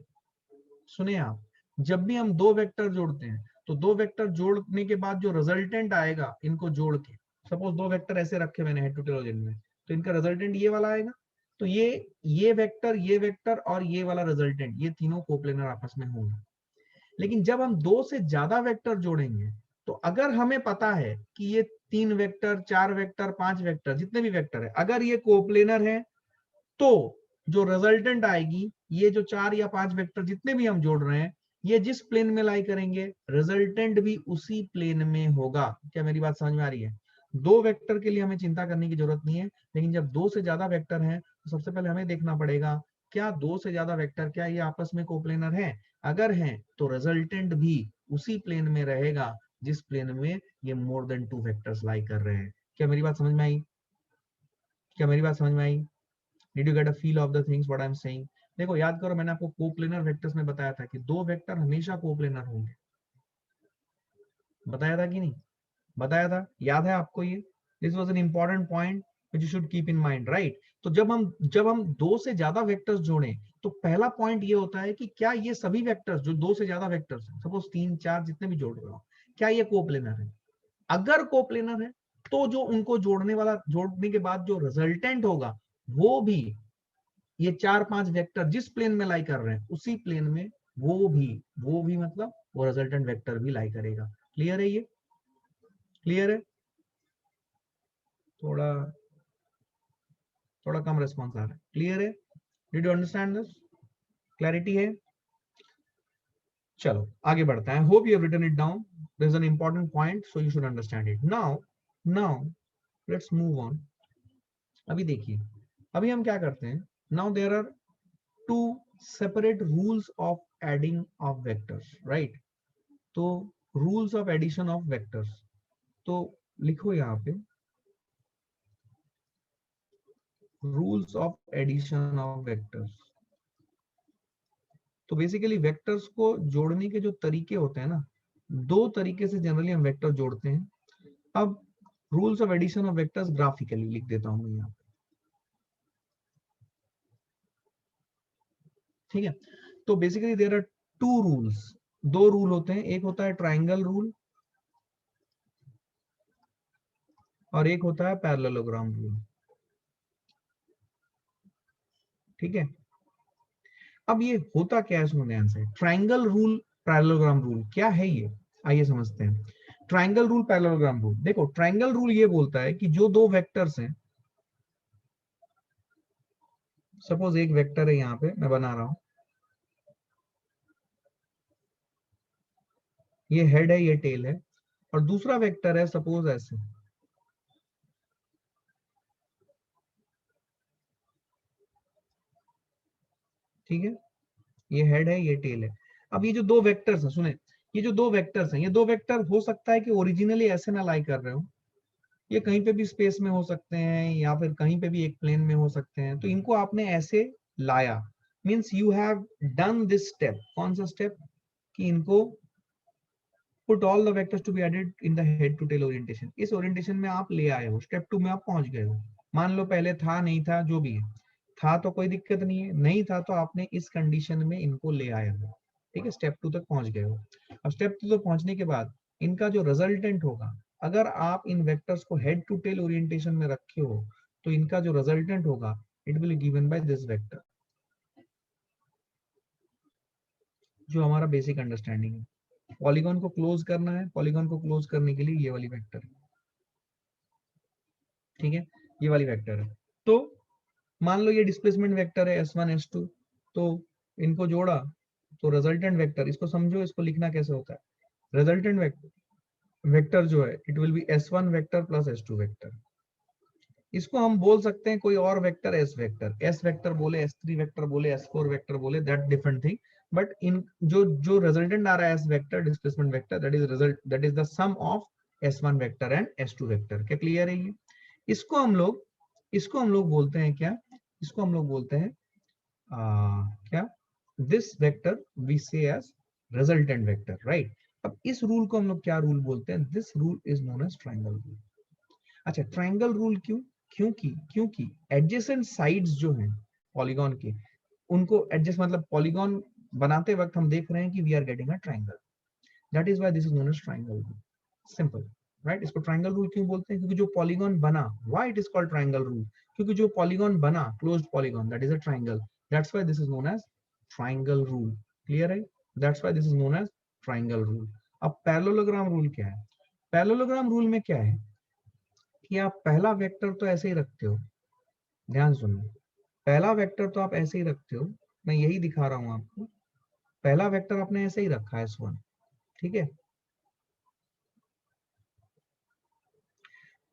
सुने आप, जब भी हम दो वेक्टर जोड़ते हैं तो दो वेक्टर जोड़ने के बाद जो रिजल्टेंट आएगा इनको जोड़ के, सपोज दो वेक्टर ऐसे रखे मैंने हेड टू टेल में, तो इनका रिजल्टेंट ये वाला आएगा। तो ये वेक्टर और ये वाला रिजल्टेंट, ये तीनों कोप्लेनर आपस में होंगे। लेकिन जब हम दो से ज्यादा वेक्टर जोड़ेंगे, तो अगर हमें पता है कि ये तीन वेक्टर, चार वेक्टर, पांच वेक्टर, जितने भी वेक्टर है, अगर ये कोप्लेनर है, तो जो रिजल्टेंट आएगी, ये जो चार या पांच वेक्टर जितने भी हम जोड़ रहे हैं, ये जिस प्लेन में लाई करेंगे रिजल्टेंट भी उसी प्लेन में होगा। क्या मेरी बात समझ में आ रही है? दो वेक्टर के लिए हमें चिंता करने की जरूरत नहीं है, लेकिन जब दो से ज्यादा वेक्टर हैं तो सबसे पहले हमें देखना पड़ेगा क्या दो से ज्यादा वेक्टर क्या ये आपस में कोप्लेनर है। अगर है तो रिजल्टेंट भी उसी प्लेन में रहेगा जिस प्लेन में ये मोर देन टू वेक्टर्स लाई कर रहे हैं। क्या मेरी बात समझ में आई? क्या मेरी बात समझ में आई? Did you get a feel of the things what I'm saying? देखो याद करो, मैंने आपको कोप्लेनर वेक्टर्स में बताया था कि दो वेक्टर हमेशा कोप्लेनर होंगे, बताया था कि नहीं? बताया था, याद है आपको ये? This was an important point which you should keep in mind, right? तो जब हम दो से ज्यादा वेक्टर्स जोड़ें तो पहला पॉइंट ये होता है कि क्या ये सभी वेक्टर्स जो दो से ज्यादा वेक्टर्स हैं, सपोज तीन चार जितने भी जोड़ रहा हूं, क्या ये कोप्लेनर है? अगर कोप्लेनर है तो जो उनको जोड़ने के बाद जो रिजल्टेंट होगा वो भी ये चार पांच वेक्टर जिस प्लेन में लाई कर रहे हैं उसी प्लेन में वो भी मतलब वो रिजल्टेंट वेक्टर भी लाई करेगा। क्लियर है ये? क्लियर है? थोड़ा थोड़ा कम रिस्पॉन्स आ रहा है। क्लियर है? Did you understand this? Clarity है? चलो आगे बढ़ते हैं। Hope you have written it down. This is an important point, so you should understand it. Now let's move on. अभी देखिए, अभी हम क्या करते हैं। Now there are two separate rules of adding of vectors, right? तो rules of addition of vectors, तो लिखो यहाँ पे rules of addition of vectors. तो बेसिकली वेक्टर्स को जोड़ने के जो तरीके होते हैं ना, दो तरीके से जनरली हम वेक्टर जोड़ते हैं। अब rules of addition of vectors graphically लिख देता हूं मैं यहाँ पे, ठीक है? तो basically there are two rules, दो रूल होते हैं। एक होता है ट्राइंगल रूल और एक होता है पैरेललोग्राम रूल, ठीक है? अब ये होता क्या है, सुनो ध्यान से। ट्राइंगल रूल, पैरेललोग्राम रूल क्या है ये, आइए समझते हैं। Triangle rule, parallelogram rule. देखो ट्राइंगल रूल ये बोलता है कि जो दो वेक्टर्स हैं, सपोज एक वेक्टर है यहाँ पे मैं बना रहा हूं, ये हेड है ये टेल है, और दूसरा वेक्टर है सपोज ऐसे, ठीक है? ये हेड है ये टेल है। अब ये जो दो वेक्टर्स हैं, सुने, ये जो दो वेक्टर्स हैं, ये दो वेक्टर हो सकता है कि ओरिजिनली ऐसे ना लाई कर रहे हो, ये कहीं पे भी स्पेस में हो सकते हैं या फिर कहीं पे भी एक प्लेन में हो सकते हैं। तो इनको आपने ऐसे लाया, means you have done this step. कौन सा स्टेप? कि इनको put all the vectors to be added in the head to tail orientation. इस ओरिएंटेशन में आप ले आए हो, स्टेप 2 में आप पहुंच गए हो। मान लो पहले था नहीं था, जो भी है, था तो कोई दिक्कत नहीं है, नहीं था तो आपने इस कंडीशन में इनको ले आए हो, ठीक है? स्टेप 2 तक पहुंच गए हो। अब स्टेप 2 तक पहुंचने के बाद इनका जो रिजल्टेंट होगा, अगर आप इन वेक्टर्स को हेड टू टेल ओरिएंटेशन में रखे हो, तो इनका जो रिजल्टेंट होगा it will given by this vector, जो हमारा बेसिक अंडरस्टैंडिंग है। पॉलीगॉन को क्लोज करना है, पॉलीगॉन को क्लोज करने के लिए ये वाली वेक्टर है, ठीक है? ये वाली वेक्टर है। तो मान लो ये डिस्प्लेसमेंट वेक्टर है S1 S2, तो इनको जोड़ा तो रिजल्टेंट वेक्टर, इसको समझो, इसको लिखना कैसे होता है। रिजल्टेंट वेक्टर जो है it will be S1 vector plus S2 vector. इसको हम बोल सकते हैं कोई और vector S vector, S vector बोले, S3 वेक्टर बोले, S4 वेक्टर बोले, दैट डिफरेंट थिंग। बट इन जो जो रिजल्टेंट आ रहा है S vector, displacement vector, that is result, that is the sum of S1 vector and S2 vector. क्या क्लियर है ये? इसको हम लोग बोलते हैं क्या? इसको हम लोग बोलते हैं क्या? दिस वेक्टर वी से एज रिजल्टेंट वेक्टर, राइट? अब इस रूल को हम लोग क्या रूल बोलते हैं? This rule is known as triangle rule. अच्छा, ट्रायंगल रूल क्यों? क्योंकि एडजेसेंट साइड्स जो हैं पॉलीगॉन के, उनको एडजस्ट, मतलब पॉलीगॉन बनाते वक्त हम देख रहे हैं कि we are getting a triangle, that is why this is known as triangle rule. Simple, right? इसको ट्रायंगल रूल क्यों बोलते हैं? क्योंकि जो पॉलीगॉन बना, why it is called triangle rule? क्योंकि जो पॉलीगॉन बना, closed polygon, that is a triangle, that's why this is known as triangle rule. Clear है? That's why this is known as triangle rule. अब parallelogram rule क्या है? Parallelogram rule में क्या है कि आप पहला वेक्टर तो ऐसे ही रखते हो, ध्यान सुनो, पहला वेक्टर तो आप ऐसे ही रखते हो, मैं यही दिखा रहा हूं आपको। पहला वेक्टर आपने ऐसे ही रखा है S1, ठीक है?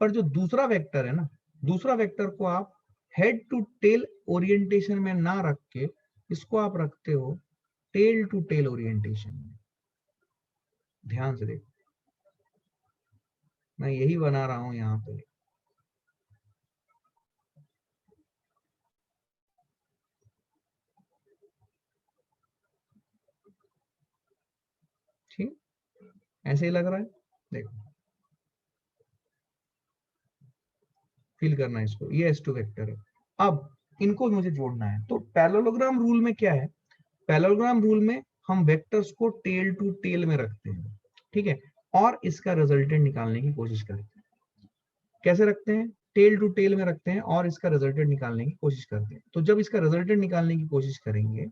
पर जो दूसरा वेक्टर है ना, दूसरा वेक्टर को आप हेड टू टेल ओरिएंटेशन में ना रख के इसको आप रखते हो टेल टू टेल ओरिएंटेशन में। ध्यान से देखो, मैं यही बना रहा हूं यहाँ पे, ठीक? ऐसे ही लग रहा है, देखो, फील करना है इसको, ये S2 वेक्टर है। अब इनको मुझे जोड़ना है, तो पैरेललोग्राम रूल में क्या है? पैरेललोग्राम रूल में हम वेक्टर्स को टेल टू टेल में रखते हैं, ठीक है? और इसका रिजल्टेंट निकालने की कोशिश करते हैं। कैसे रखते हैं? टेल टू टेल में रखते हैं और इसका रिजल्टेंट निकालने की कोशिश करते हैं। तो जब इसका रिजल्टेंट निकालने की कोशिश करेंगे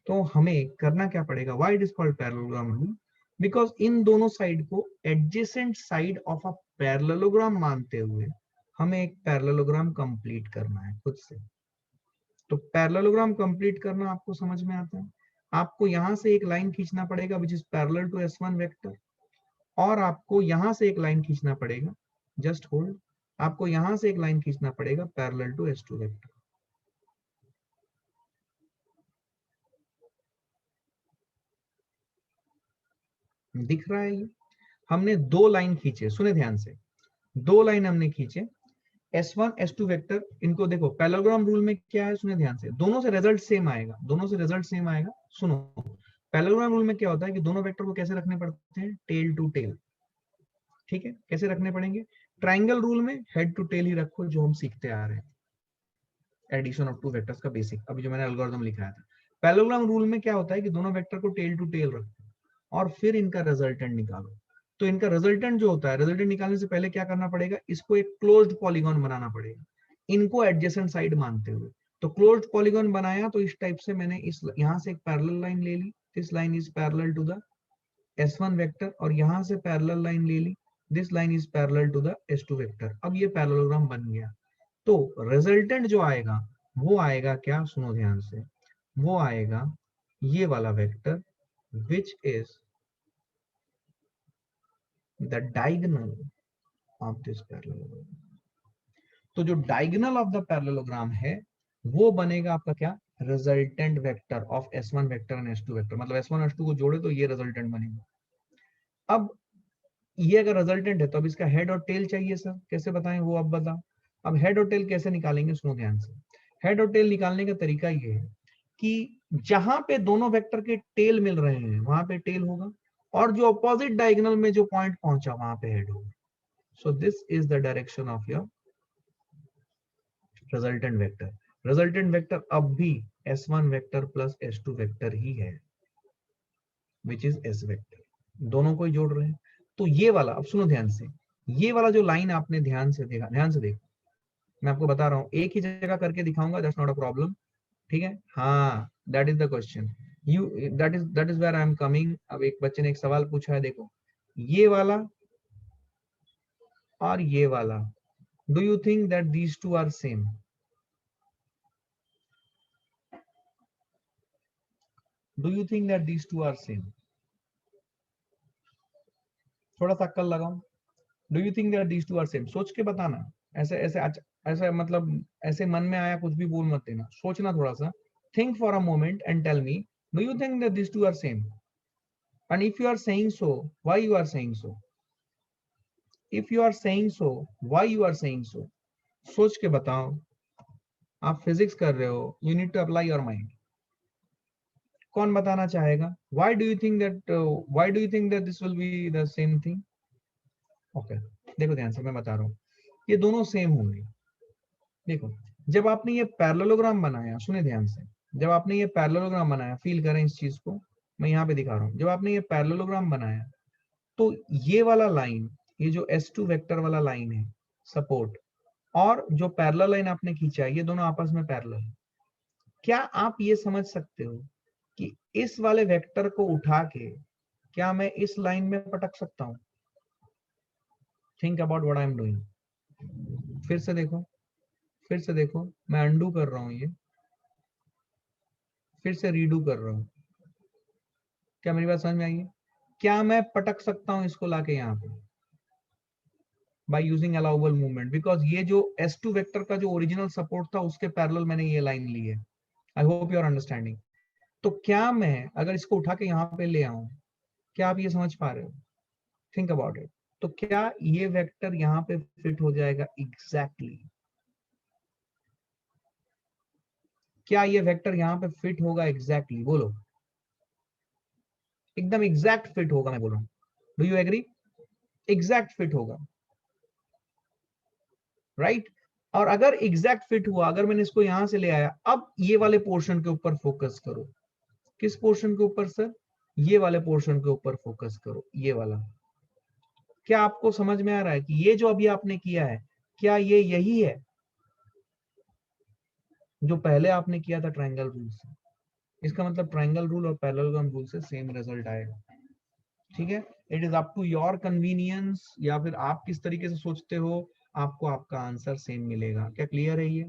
तो हमें करना क्या पड़ेगा? Why it is called parallelogram rule? Because in दोनों साइड को adjacent side of a parallelogram मानते हुए हमें एक पैरेललोग्राम कंप्लीट करना है खुद से। तो पैरेललोग्राम कंप्लीट करना आपको समझ में आता है। आपको यहां से एक लाइन खींचना पड़ेगा which is parallel to S1 vector, और आपको यहां से एक लाइन खींचना पड़ेगा, जस्ट होल्ड, आपको यहां से एक लाइन खींचना पड़ेगा पैरेलल टू S2 वेक्टर। दिख रहा है ये? हमने दो लाइन खींचे, सुने ध्यान से, दो लाइन हमने खींचे S1 S2 वेक्टर। इनको देखो, पैरेललोग्राम रूल में क्या है, सुने ध्यान से, दोनों से रिजल्ट सेम आएगा, दोनों से रिजल्ट सेम आएगा। सुनो, पैरेललोग्राम रूल में क्या होता है कि दोनों वेक्टर को कैसे रखने पड़ते हैं, टेल टू टेल। ठीक है, कैसे रखने पड़ेंगे? ट्राइंगल रूल में हेड टू टेल ही रखो, जो हम सीखते आ रहे हैं, एडिशन ऑफ टू वेक्टर्स का बेसिक, अभी जो मैंने एल्गोरिथम लिखाया था। पैरेललोग्राम रूल में क्या होता है कि दोनों वेक्टर को टेल टू टेल रखो और फिर इनका रिजल्टेंट निकालो। तो इनका रिजल्टेंट जो होता है, रिजल्टेंट निकालने से पहले क्या करना पड़ेगा, इसको एक क्लोज्ड पॉलीगॉन बनाना पड़ेगा, इनको एडजेसेंट साइड मानते हुए। तो क्लोज्ड पॉलीगॉन बनाया तो इस टाइप से मैंने इस यहां से एक पैरेलल लाइन ले ली, this line is parallel to the S1 vector, और यहां से पैरेलल लाइन ले ली, this line is parallel to the S2 vector. अब ये पैरेललोग्राम बन गया। तो रिजल्टेंट जो आएगा वो आएगा क्या, सुनो ध्यान से, वो आएगा ये वाला vector which is the diagonal of this parallelogram. तो जो डायगोनल ऑफ द पैरेललोग्राम है वो बनेगा आपका क्या, resultant vector of S1 vector and S2 vector. मतलब S1 और S2 को जोड़े तो ये रिजल्टेंट बनेगा। अब ये अगर रिजल्टेंट है तो अब इसका हेड और टेल चाहिए सर, कैसे बताएं वो अब बताओ। अब हेड और टेल कैसे निकालेंगे, सुनो ध्यान से। हेड और टेल निकालने का तरीका ये है कि जहां पे दोनों वेक्टर के टेल मिल रहे हैं वहां पे टेल होगा, और जो अपोजिट डायगोनल में जो पॉइंट पहुंचा वहां पे हेड होगा। सो this is the direction of your resultant vector. Resultant vector अब भी S1 vector plus S2 vector ही है, विच इज S वेक्टर। दोनों को ही जोड़ रहे हैं। तो ये वाला, अब सुनो ध्यान से, ये वाला जो लाइन आपने ध्यान से देखा, ध्यान से देखो, मैं आपको बता रहा हूँ, एक ही जगह करके दिखाऊंगा, दैट्स नॉट अ प्रॉब्लम। ठीक है, हाँ, that is the question, you, that is where I am coming. अब एक बच्चे ने एक सवाल पूछा है, देखो, ये वाला और ये वाला, do you think that these two are same? Do you think that these two are same? थोड़ा सा अक्ल लगाओ। Do you think that these two are same? सोच के बताना। ऐसे ऐसे ऐसे मतलब ऐसे मन में आया कुछ भी बोल मत देना, सोचना थोड़ा सा। Think for a moment and tell me, do you think that these two are same? And if you are saying so, why you are saying so? If you are saying so, why you are saying so? सोच के बताओ। आप physics कर रहे हो, you need to apply your mind. कौन बताना चाहेगा? Why do you think that why do you think that this will be the same thing? Okay, देखो ध्यान से, मैं बता रहा हूँ, ये दोनों सेम होंगे। देखो, जब आपने ये पैरेललोग्राम बनाया, सुने ध्यान से, जब आपने ये पैरेललोग्राम बनाया, फील करें इस चीज को, मैं यहाँ पे दिखा रहा हूँ, जब आपने ये पैरेललोग्राम बनाया तो ये वाला लाइन, ये जो S2 वेक्टर वाला लाइन है सपोर्ट, और जो पैरेलल लाइन आपने खींचा है, ये दोनों आपस में पैरेलल है। क्या आप ये समझ सकते हो कि इस वाले वेक्टर को उठा के क्या मैं इस लाइन में पटक सकता हूं? Think about what I am doing. फिर से देखो, फिर से देखो, मैं अंडू कर रहा हूं, ये फिर से रीडू कर रहा हूं। क्या मेरी बात समझ में आई है? क्या मैं पटक सकता हूं इसको लाके यहाँ पे by using allowable movement? Because ये जो S2 वेक्टर का जो ओरिजिनल सपोर्ट था उसके पैरेलल मैंने ये लाइन ली है। I hope you are understanding. तो क्या मैं अगर इसको उठा के यहाँ पे ले आऊं, क्या आप ये समझ पा रहे हो? Think about it. तो क्या ये वेक्टर यहाँ पे फिट हो जाएगा एग्जैक्टली exactly? क्या ये वेक्टर यहाँ पे फिट होगा एग्जैक्टली exactly? बोलो, एकदम एग्जैक्ट फिट होगा, मैं बोल रहा हूँ। Do you agree? Exact fit होगा, राइट right? और अगर एग्जैक्ट फिट हुआ, अगर मैंने इसको यहां से ले आया, अब ये वाले पोर्शन के ऊपर फोकस करो। किस पोर्शन के ऊपर सर? ये वाले पोर्शन के ऊपर फोकस करो, ये वाला। क्या आपको समझ में आ रहा है कि ये जो अभी आपने किया है, क्या ये यही है जो पहले आपने किया था ट्रायंगल रूल से? इसका मतलब ट्रायंगल रूल और पैरेललोग्राम रूल से सेम रिजल्ट आएगा। ठीक है, it is up to your convenience, या फिर आप किस तरीके से सोचते हो, आपको आपका आंसर सेम मिलेगा। क्या क्लियर है ये?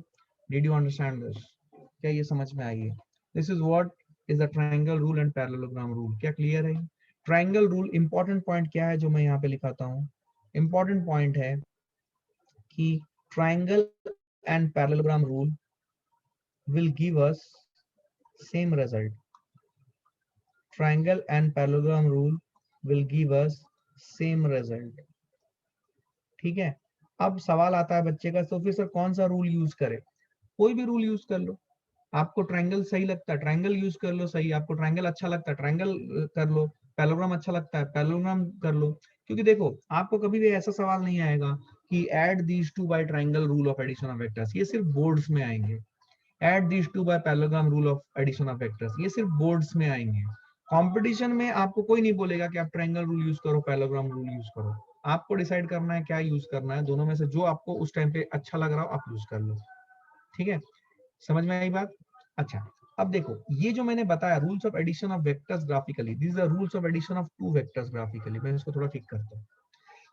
Did you understand this? क्या ये समझ में आई है? This is what is the triangle rule and parallelogram rule. क्या क्लियर है? ट्रायंगल रूल इंपॉर्टेंट पॉइंट क्या है जो मैं यहाँ पे लिखाता हूँ? इंपॉर्टेंट पॉइंट है कि triangle and parallelogram rule will give us same result. Triangle and parallelogram rule will give us same result. ठीक है। अब सवाल आता है बच्चे का, तो फिर सर कौन सा रूल यूज करें? कोई भी रूल यूज कर लो। आपको ट्रायंगल सही लगता है ट्रायंगल यूज कर लो, सही। आपको ट्रायंगल अच्छा लगता है ट्रायंगल कर लो। पैरेललोग्राम अच्छा लगता है पैरेललोग्राम कर लो। क्योंकि देखो आपको कभी भी ऐसा सवाल नहीं आएगा कि add these two by triangle rule of addition of vectors, ये सिर्फ बोर्ड्स में आएंगे। Add these two by parallelogram rule of addition of vectors, ये सिर्फ बोर्ड्स में आएंगे। कंपटीशन में आपको कोई नहीं बोलेगा कि आप ट्रायंगल रूल यूज करो पैरेललोग्राम रूल यूज करो। आपको डिसाइड करना है क्या यूज करना है, दोनों में से जो आपको उस टाइम पे अच्छा लग रहा हो आप यूज कर लो। ठीक है, समझ में आई बात? अच्छा, अब देखो ये जो मैंने बताया rules of addition of vectors graphically, this are rules of addition of two vectors graphically. मैं इसको थोड़ा ठीक करता हूँ।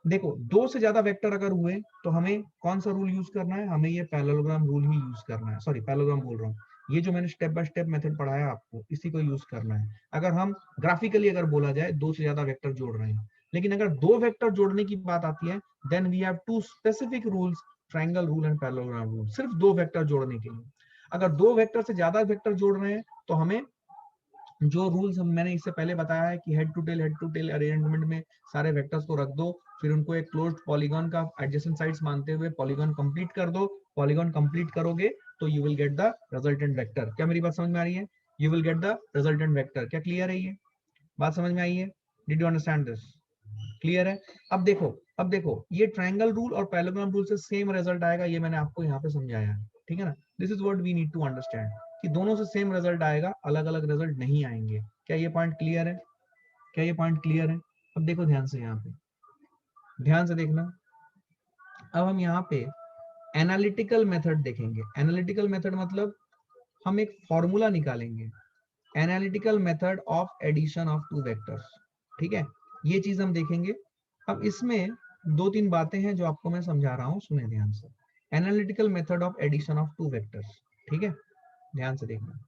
देखो दो से ज्यादा वेक्टर अगर हुए तो हमें कौन सा रूल यूज करना है? हमें ये पैरेललोग्राम रूल ही यूज करना है। सॉरी पैरेललोग्राम बोल रहा हूँ, ये जो मैंने स्टेप बाय स्टेप मेथड पढ़ाया आपको इसी को यूज करना है। अगर हम ग्राफिकली अगर बोला जाए दो से ज्यादा वेक्टर जोड़ रहे हैं, लेकिन अगर दो वेक्टर जोड़ने की बात आती है then we have two specific rules, triangle rule and parallelogram rule, सिर्फ दो वेक्टर जोड़ने के लिए। अगर दो वेक्टर से ज्यादा वेक्टर जोड़ रहे हैं तो हमें जो रूल्स मैंने इससे पहले बताया है कि हेड टू टेल अरेंजमेंट में सारे वेक्टर्स को रख दो, फिर उनको एक क्लोज्ड पॉलीगॉन का एडजेसेंट साइड्स मानते हुए पॉलीगॉन कंप्लीट कर दो। पॉलीगॉन कंप्लीट करोगे तो you will get the resultant vector. क्या मेरी बात समझ में आ रही है? You will get the resultant vector. क्या क्लियर है? ये बात समझ में आई है? Did you understand this? Clear है? अब देखो ये ट्रायंगल रूल और पैरेललोग्राम रूल से सेम रिजल्ट आएगा, ये मैंने आपको यहाँ पे समझाया है। ठीक है ना? This is what we need to understand कि दोनों से सेम रिजल्ट आएगा, अलग अलग रिजल्ट नहीं आएंगे। क्या ये पॉइंट क्लियर है? क्या ये पॉइंट क्लियर है? अब देखो ध्यान से, यहाँ पे ध्यान से देखना। अब हम यहाँ पे एनालिटिकल मेथड देखेंगे। एनालिटिकल मेथड मतलब हम एक फॉर्मूला निकालेंगे, analytical method of addition of two vectors. ठीक है, ये चीज हम देखेंगे। अब इसमें दो तीन बातें हैं जो आपको मैं समझा रहा हूँ, सुने ध्यान से। Analytical method of addition of two vectors, ठीक है, ध्यान से देखना।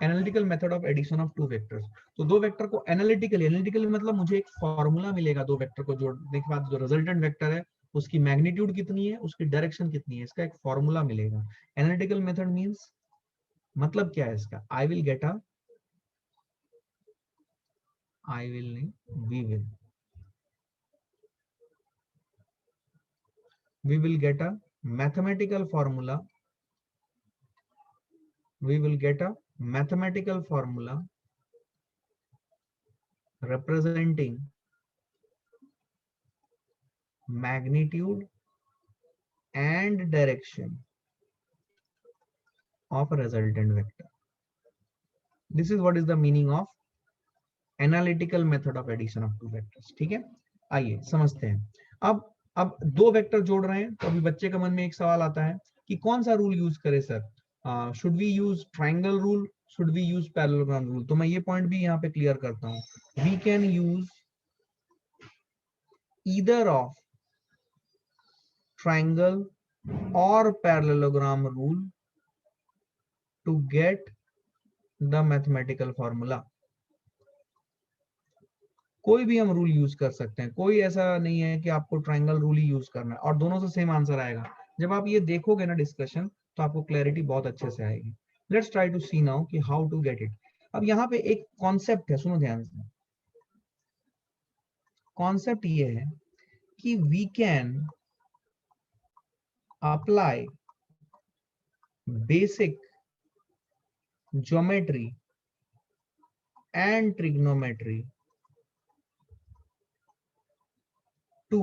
Analytical method of addition of two vectors, तो दो वेक्टर को एनालिटिकली मतलब मुझे एक फॉर्मूला मिलेगा दो वेक्टर को जोड़ने के बाद, जो रिजल्टेंट वेक्टर है उसकी मैग्नीट्यूड कितनी है, उसकी डायरेक्शन कितनी है, इसका एक फॉर्मूला मिलेगा। एनालिटिकल मेथड मींस मतलब क्या है इसका? I will get a, I will नहीं, we will get a mathematical formula, we will get a mathematical formula representing magnitude and direction of a resultant vector. This is what is the meaning of analytical method of addition of two vectors. ठीक है, आइए समझते हैं। अब दो vector जोड़ रहे हैं तो अभी बच्चे का मन में एक सवाल आता है कि कौन सा रूल यूज करें sir, should we use triangle rule, should we use parallelogram rule? तो मैं ये पॉइंट भी यहाँ पे क्लियर करता हूँ। We can use either of triangle or parallelogram rule to get the mathematical formula। कोई भी हम रूल यूज कर सकते हैं, कोई ऐसा नहीं है कि आपको ट्रायंगल रूल ही यूज करना है और दोनों से सेम आंसर आएगा। जब आप ये देखोगे ना डिस्कशन तो आपको क्लैरिटी बहुत अच्छे से आएगी। Let's try to see now कि हाउ टू गेट इट। अब यहाँ पे एक कॉन्सेप्ट है, सुनो ध्यान से। कॉन्सेप्ट ये है कि we can apply basic geometry and trigonometry to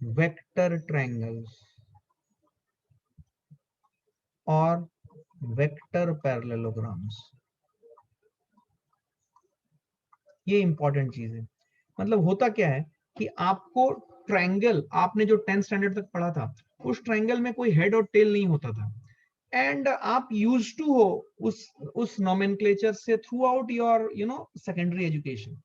vector triangles और vector parallelograms। ये इंपॉर्टेंट चीज है। मतलब होता क्या है कि आपको ट्रायंगल, आपने जो 10th स्टैंडर्ड तक पढ़ा था उस ट्रायंगल में कोई हेड और टेल नहीं होता था, एंड आप यूज टू हो उस नोमेनक्लेचर से through out your secondary education.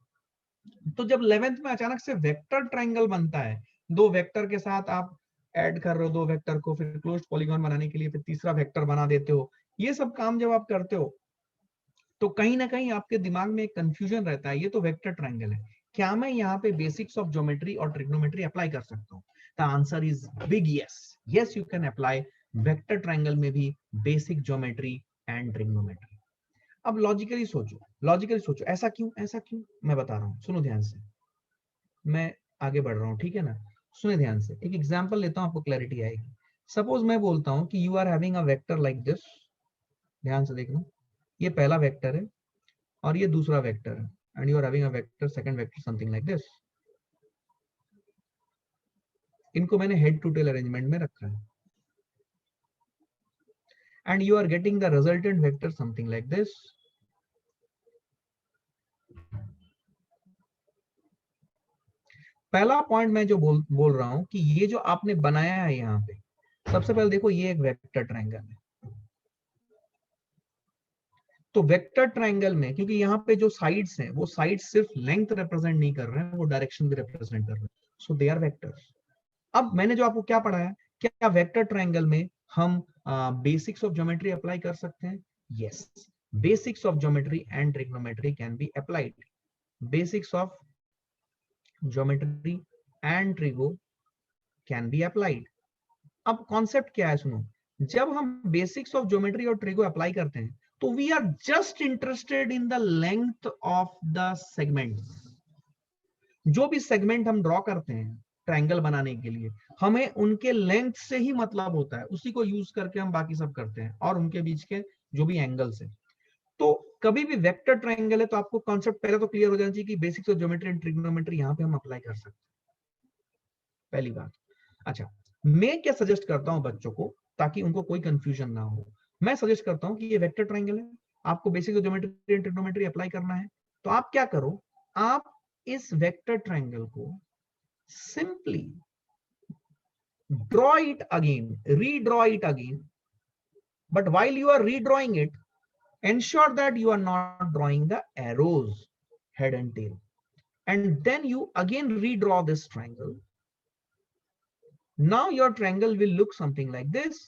तो जब 11th में अचानक से वेक्टर ट्रायंगल बनता है, दो वेक्टर के साथ आप ऐड कर रहे हो दो वेक्टर को, फिर क्लोज्ड पॉलीगॉन बनाने के लिए फिर तीसरा वेक्टर बना देते हो, ये सब काम जब आप करते हो तो कहीं ना कहीं आपके दिमाग में एक कंफ्यूजन रहता है, ये तो वेक्टर ट्रायंगल है, क्या मैं यहाँ पे बेसिक्स ऑफ ज्योमेट्री और ट्रिग्नोमेट्री अप्लाई कर सकता हूँ? The answer is big yes, yes you can apply vector triangle में भी बेसिक ज्योमेट्री एंड ट्रिग्नोमेट्री। अब लॉजिकली सोचो, लॉजिकली सोचो, ऐसा क्यों, ऐसा क्यों, मैं बता रहा हूँ, सुनो ध्यान से, मैं आगे बढ़ रहा हूँ, ठीक है ना? सुने ध्यान से, एक एग्जांपल लेता हूँ, आपको क्लैरिटी आएगी। सपोज मैं बोलता हूँ कि you are having a vector like this, ध्यान से देखना, ये पहला वेक्टर है और ये दूसरा वेक्टर है, and you are having a vector second vector something like this. इनको मैंने हेड टू टेल अरेंजमेंट में रखा है, and you are getting the resultant vector something like this. पहला पॉइंट मैं जो बोल रहा हूं कि ये जो आपने बनाया है यहाँ पे, सबसे पहले देखो ये एक वेक्टर ट्रायंगल है। तो वेक्टर ट्रायंगल में क्योंकि यहाँ पे जो साइड्स हैं वो साइड्स सिर्फ लेंथ रिप्रेजेंट नहीं कर रहे हैं, वो डायरेक्शन भी रिप्रेजेंट कर रहे हैं, सो दे आर वेक्टर्स। अब मैंने जो आपको क्या पढ़ाया, क्या वेक्टर ट्रायंगल में हम बेसिक्स ऑफ ज्योमेट्री अप्लाई कर सकते हैं? Yes, basics of geometry and trigonometry can be applied, basics of geometry and trigo can be applied. अब कॉन्सेप्ट क्या है, सुनो, जब हम बेसिक्स ऑफ ज्योमेट्री और ट्रिगो अप्लाई करते हैं तो we are just interested in the length of the segments. जो भी सेगमेंट हम ड्रॉ करते हैं ट्रायंगल बनाने के लिए, हमें उनके लेंथ से ही मतलब होता है, उसी को यूज करके हम बाकी सब करते हैं, और उनके बीच के जो भी एंगल्स है। तो कभी भी वेक्टर ट्रायंगल है तो आपको कॉन्सेप्ट पहले तो क्लियर हो जाना चाहिए कि basics of geometry and trigonometry यहाँ पे हम अप्लाई कर सकते हैं, पहली बात। अच्छा, मैं क्या सजेस्ट करता हूं बच्चों को, ताकि उनको कोई कंफ्यूजन ना हो, मैं सजेस्ट करता हूं कि ये वेक्टर ट्रायंगल है, आपको basic geometry and trigonometry apply करना है, तो आप क्या करो, आप इस वेक्टर ट्रायंगल को simply draw it again, redraw it again, but while you are redrawing it, ensure that you are not drawing the arrows head and tail, and then you again redraw this triangle. Now your triangle will look something like this.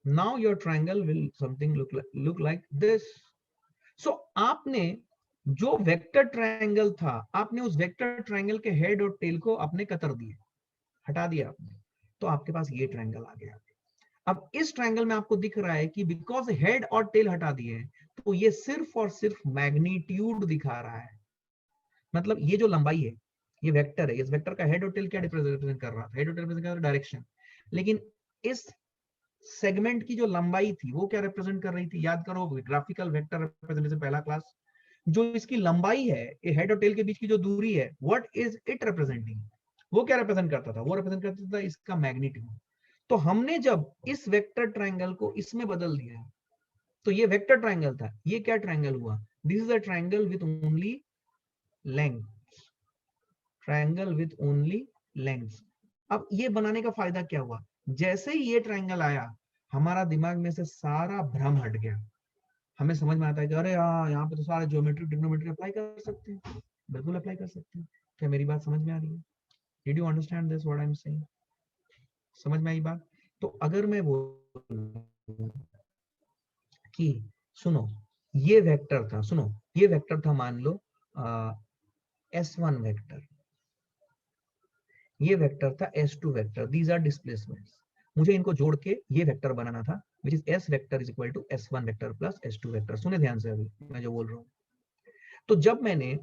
Now your triangle will something look like this. So आपने जो vector triangle था, आपने उस vector triangle के head और tell को आपने Qatar दिए, हटा दिया आपने, तो आपके पास ये ट्रायंगल आ गया। अब इस ट्रायंगल में आपको दिख रहा है कि बिकॉज हेड और टेल हटा दिए हैं तो ये सिर्फ और सिर्फ मैग्नीट्यूड दिखा रहा है, मतलब ये जो लंबाई है, ये वेक्टर है, इस वेक्टर का हेड और टेल क्या रिप्रेजेंट कर रहा था? हेड और टेल रिप्रेजेंट कर रहा था डायरेक्शन, लेकिन इस सेगमेंट की जो लंबाई थी वो क्या रिप्रेजेंट कर रही थी? याद करो, ग्राफिकल वेक्टर रिप्रेजेंटेशन पहला क्लास, जो इसकी लंबाई है, ये हेड और टेल के बीच की जो दूरी है, व्हाट इज इट रिप्रेजेंटिंग? वो क्या रिप्रेजेंट करता था? वो रिप्रेजेंट करता था इसका मैग्नीट्यूड। तो हमने जब इस वेक्टर ट्रायंगल को इसमें बदल दिया, तो ये वेक्टर ट्रायंगल था, ये क्या ट्रायंगल हुआ? This is a triangle with only length, triangle with only length. अब ये बनाने का फायदा क्या हुआ? जैसे ही ये ट्रायंगल आया, हमारा दिमाग में से सारा भ्रम हट गया, हमें समझ में आता है कि अरे हाँ, यहाँ पे तो सारे ज्योमेट्री ट्रिग्नोमेट्री अप्लाई कर सकते हैं, बिल्कुल अप्लाई कर सकते हैं। क्या मेरी बात समझ में आ रही है? Did you understand this what I am saying? समझ में आई बात? तो अगर मैं बोलूं कि सुनो, ये वेक्टर था, सुनो, ये वेक्टर था, मान लो S1 वेक्टर, ये वेक्टर था S2 vector, these are displacements, मुझे इनको जोड़ के ये वेक्टर बनाना था, which is S vector is equal to S1 vector plus S2 vector. सुने ध्यान से अभी मैं जो बोल रहा हूँ, तो जब मैंने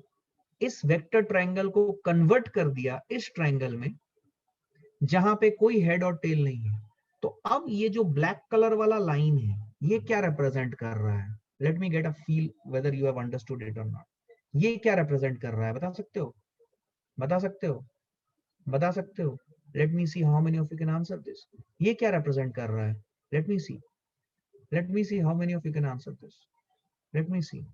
इस वेक्टर ट्रायंगल को कन्वर्ट कर दिया इस ट्रायंगल में जहां पे कोई हेड और टेल नहीं है, तो अब ये जो ब्लैक कलर वाला लाइन है, ये क्या रिप्रेजेंट कर रहा है? Let me get a feel whether you have understood it और नॉट। ये क्या रिप्रेजेंट कर रहा है, बता सकते हो? बता सकते हो? बता सकते हो? Let me see how many of you can answer this. ये क्या रिप्रेजेंट कर रहा है? Let me see, let me see how many of you can answer this. Let me see.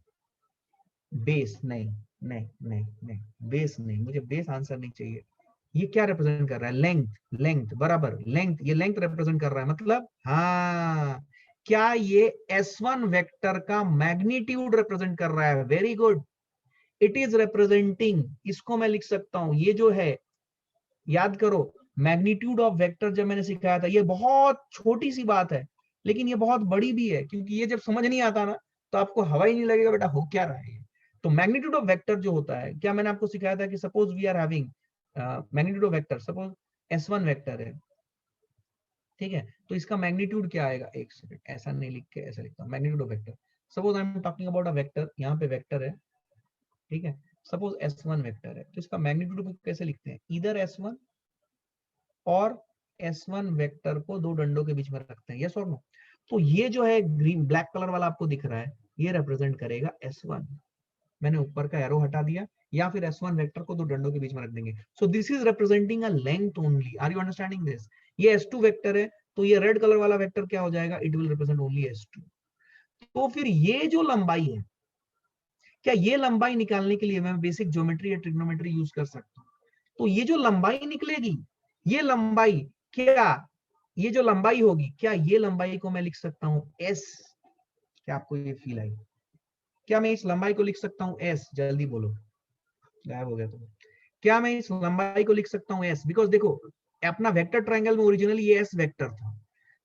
Base नहीं, नहीं नहीं नहीं, बेस नहीं, मुझे बेस आंसर नहीं चाहिए। ये क्या रिप्रेजेंट कर रहा है? लेंथ, लेंथ बराबर लेंथ, ये लेंथ रिप्रेजेंट कर रहा है, मतलब हाँ, क्या ये S1 वेक्टर का मैग्नीट्यूड रिप्रेजेंट कर रहा है? Very good, it is representing, इसको मैं लिख सकता हूं, ये जो है, याद करो मैग्नीट्यूड ऑफ वेक्टर जब मैंने सिखाया था, ये बहुत छोटी सी बात है लेकिन ये बहुत बड़ी भी है, क्योंकि ये जब समझ नहीं आता ना तो आपको हवा ही नहीं लगेगा बेटा हो क्या रहा है ये। तो मैग्नीट्यूड ऑफ वेक्टर जो होता है, क्या मैंने आपको सिखाया था कि suppose we are having magnitude of vector, suppose S1 vector है, ठीक है, तो इसका मैग्नीट्यूड क्या आएगा, एक सेकंड, ऐसा नहीं लिख के ऐसा लिखता हूं, magnitude of vector, suppose I am talking about a vector, यहाँ पे वेक्टर है, ठीक है, सपोज S1 वेक्टर है, तो इसका मैग्नीट्यूड कैसे लिखते हैं, इधर S1 और S1 वेक्टर को दो डंडों के बीच में रखते हैं, यस और नो। तो ये जो है ग्रीन ब्लैक कलर वाला आपको दिख रहा है, ये रिप्रेजेंट करेगा S1, मैंने ऊपर का एरो हटा दिया, या फिर S1 वेक्टर को दो डंडों के बीच में रख देंगे, so this is representing a length only, are you understanding this. ये S2 वेक्टर है, तो ये रेड कलर वाला वेक्टर क्या हो जाएगा, it will represent only S2। तो फिर ये जो लंबाई है, क्या ये लंबाई निकालने के लिए मैं बेसिक ज्योमेट्री या ट्रिग्नोमेट्री यूज कर सकता हूँ? तो ये जो लंबाई निकलेगी, ये लंबाई, क्या ये जो लंबाई होगी, क्या ये लंबाई को मैं लिख सकता हूं S? क्या आपको ये फील आई? क्या मैं इस लंबाई को लिख सकता हूं S? जल्दी बोलो, गायब हो गया तो। क्या मैं इस लंबाई को लिख सकता हूं S? बिकॉज देखो अपना वेक्टर ट्रायंगल में ओरिजिनली ये S वेक्टर था,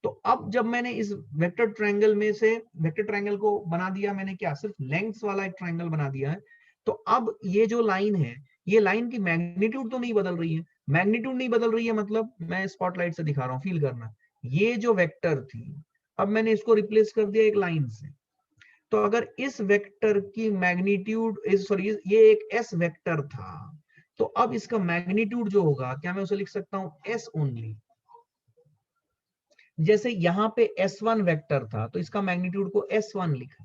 तो अब जब मैंने इस वेक्टर ट्रायंगल में से वेक्टर ट्रायंगल को बना दिया मैंने, क्या सिर्फ लेंथ्स वाला एक ट्रायंगल बना दिया है, तो अब ये जो लाइन है, ये लाइन की मैग्नीट्यूड तो नहीं बदल रही है, मैग्नीट्यूड नहीं बदल रही है मतलब मैं स्पॉटलाइट से दिखा रहा हूं, फील करना, ये जो वेक्टर थी अब मैंने इसको रिप्लेस कर दिया एक लाइन से, तो अगर इस वेक्टर की मैग्नीट्यूड, सॉरी ये एक एस वेक्टर था, तो अब इसका मैग्नीट्यूड जो होगा, क्या मैं उसे लिख सकता हूं एस ओनली। जैसे यहां पे S1 वेक्टर था तो इसका मैग्नीट्यूड को S1 लिखा,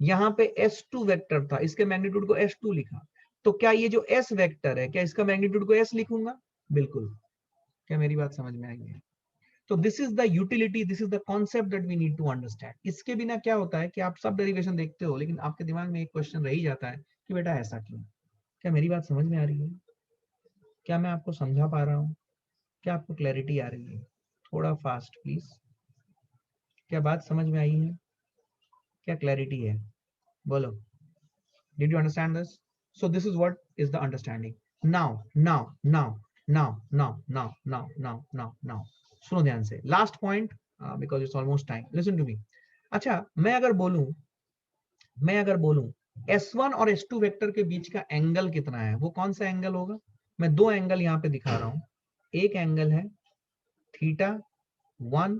यहां पे S2 वेक्टर था इसके मैग्नीट्यूड को S2 लिखा, तो क्या ये जो S वेक्टर है, क्या इसका मैग्नीट्यूड को S लिखूंगा? बिल्कुल। क्या मेरी बात समझ में आई है? तो this is the utility, this is the concept that we need to understand. इसके बिना क्या होता है कि आप सब डेरिवेशन देखते हो लेकिन आपके दिमाग में एक क्वेश्चन रह ही जाता है कि बेटा ऐसा क्यों। क्या मेरी बात समझ में आ रही है? क्या मैं आपको समझा पा रहा हूँ? क्या आपको क्लैरिटी आ रही है? थोड़ा फास्ट प्लीज। क्या बात समझ में आई है? क्या क्लैरिटी है? बोलो, did you understand this? So this is what is the understanding. Now सुनो ध्यान से, last point, because it's almost time, listen to me. अच्छा, मैं अगर बोलूं S1 और S2 वेक्टर के बीच का एंगल कितना है, वो कौन सा एंगल होगा? मैं दो एंगल यहां पे दिखा रहा हूं, एक एंगल है θ1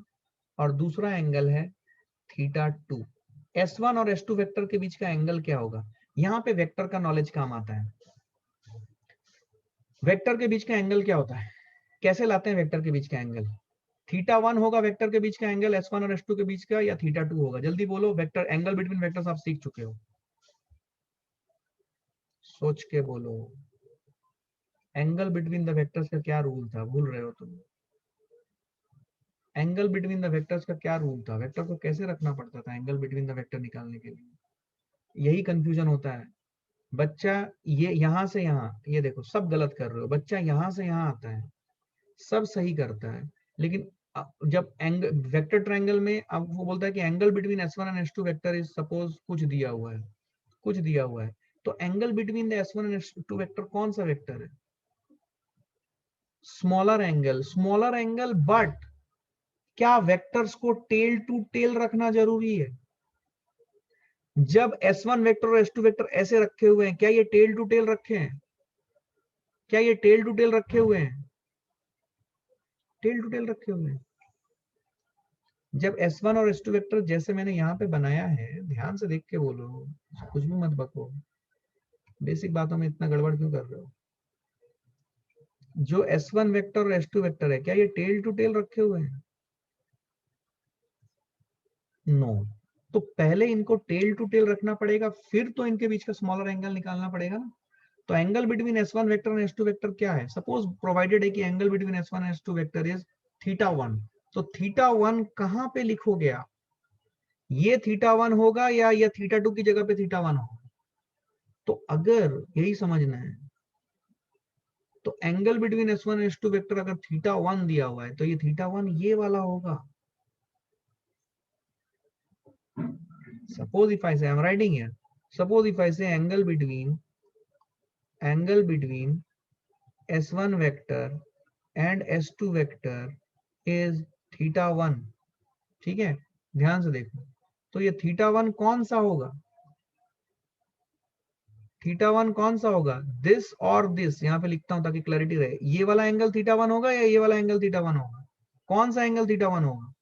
और दूसरा एंगल है θ2। S1 और S2 वेक्टर के बीच का एंगल क्या होगा? यहां पे वेक्टर का नॉलेज काम आता है। वेक्टर के बीच का एंगल क्या होता है, कैसे लाते हैं वेक्टर के बीच का एंगल? θ1 होगा वेक्टर के बीच का एंगल S1 और S2 के बीच का, या θ2 होगा? जल्दी बोलो, वेक्टर एंगल बिटवीन वेक्टर्स आप सीख चुके हो, सोच के बोलो। एंगल बिटवीन द वेक्टर्स का क्या रूल था, भूल रहे हो तुम? एंगल बिटवीन द वेक्टर्स का क्या रूल था, वेक्टर को कैसे रखना पड़ता था एंगल बिटवीन द वेक्टर निकालने के लिए? यही कंफ्यूजन होता है बच्चा। ये यहां से यहां, ये देखो सब गलत कर रहे हो, बच्चा यहां से यहां आता है सब सही करता है, लेकिन जब एंगल वेक्टर ट्रायंगल में अब वो बोलता है कि angle between S1 and S2 vector is suppose कुछ दिया हुआ है, कुछ दिया हुआ है, तो angle between the S1 and S2 vector कौन सा वेक्टर है? स्मॉलर एंगल, बट क्या वेक्टर्स को टेल टू टेल रखना जरूरी है? जब S1 वेक्टर और S2 वेक्टर ऐसे रखे हुए हैं, क्या ये टेल टू टेल रखे हैं? क्या ये टेल टू टेल रखे हुए हैं? टेल टू टेल रखे हुए हैं। जब S1 और S2 वेक्टर जैसे मैंने यहाँ पे बनाया है, ध्यान से देख के बोलो, कुछ भी मत बको, बेसिक बातों में इतना गड़बड़ क्यों कर रहे हो? जो S1 वेक्टर और S2 वेक्टर है, क्या ये टेल टू टेल रखे हुए हैं? नो। तो पहले इनको टेल टू टेल रखना पड़ेगा, फिर तो इनके बीच का स्मॉलर एंगल निकालना पड़ेगा ना। तो एंगल बिटवीन S1 वेक्टर और S2 वेक्टर क्या है? सपोज प्रोवाइडेड है कि एंगल बिटवीन S1 और S2 वेक्टर इज θ1, तो θ1 कहां पे लिखोगे आप? ये θ1 होगा या ये θ2 की जगह पे θ1 होगा? तो अगर यही समझना है, तो एंगल बिटवीन S1 और S2 वेक्टर अगर θ1 दिया हुआ है, तो ये θ1 ये वाला होगा। suppose if I say, I'm writing here, suppose if I say angle between s1 vector and s2 vector is θ1, ठीक है, ध्यान से देखो, तो ये θ1 कौन सा होगा, θ1 कौन सा होगा, दिस और दिस, यहाँ पे लिखता हूं ताकि क्लैरिटी रहे, ये वाला एंगल θ1 होगा या ये वाला एंगल θ1 होगा, कौन सा एंगल θ1 होगा,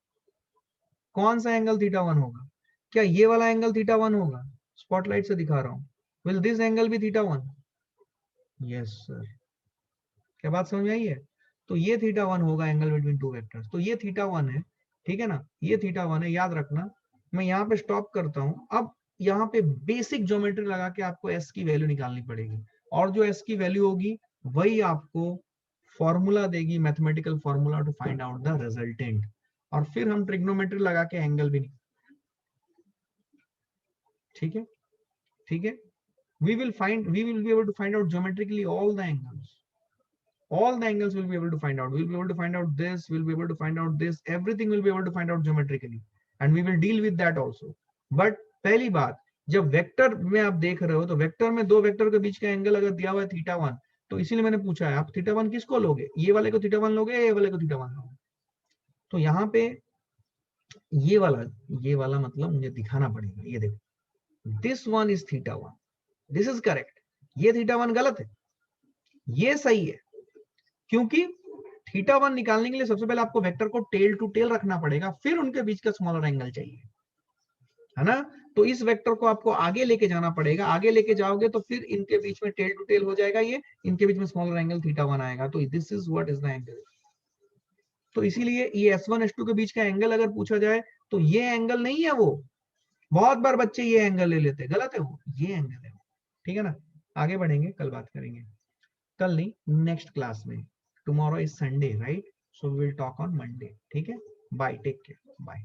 कौन सा एंगल θ1 होगा, क्या ये वाला एंगल θ1 होगा, स्पॉटलाइट से दिखा रहा हूं, विल दिस एंगल भी θ1, यस सर, क्या बात समझ में आई है, तो ये θ1 होगा एंगल बिटवीन टू वेक्टर्स, तो ये θ1 है, ठीक है ना, ये θ1 है, याद रखना, मैं यहाँ पे स्टॉप करता हूं, अब यहाँ पे बेसिक ज्योमेट्री लगा के आपको एस की वैल्यू निकालनी पड़ेगी, और जो एस की वैल्यू होगी वही आपको फॉर्मूला देगी, mathematical formula to find out the resultant, और फिर हम ट्रिग्नोमेट्री लगा के एंगल भी, ठीक है, ठीक है, we will be able to find out geometrically all the angles we'll be able to find out, we'll be able to find out this, we'll be able to find out this, everything we'll be able to find out geometrically, and we will deal with that also. But पहली बात, जब vector में आप देख रहे हो तो vector में दो वेक्टर के बीच का एंगल अगर दिया हुआ है θ1, तो इसीलिए मैंने पूछा है आप θ1 किसको लोगे, ये वाले को θ1 लोगे या ये वाले को θ1 लोगे, तो यहाँ पे ये वाला मतलब मुझे दिखाना पड़ेगा, ये देखो, this one is θ1, this is correct, ये θ1 गलत है, ये सही है, क्योंकि θ1 निकालने के लिए सबसे पहले आपको वेक्टर को टेल टू टेल रखना पड़ेगा, फिर उनके बीच का स्मॉलर एंगल चाहिए, है ना, तो इस वेक्टर को आपको आगे लेके जाना पड़ेगा, आगे लेके जाओगे तो फिर इनके बीच में टेल टू टेल हो जाएगा, ये इनके बीच में स्मॉलर एंगल θ1 आएगा, तो this is what is the angle, तो इसीलिए ये s1 s2 के बीच का एंगल अगर पूछा जाए तो ये एंगल नहीं है, वो बहुत बार बच्चे ये एंगल ले लेते हैं, गलत है वो, ये एंगल है, ठीक है ना, आगे बढ़ेंगे, कल बात करेंगे, कल नहीं, नेक्स्ट क्लास में, tomorrow is Sunday right, so we will talk on Monday, ठीक है, बाय, टेक केयर, बाय।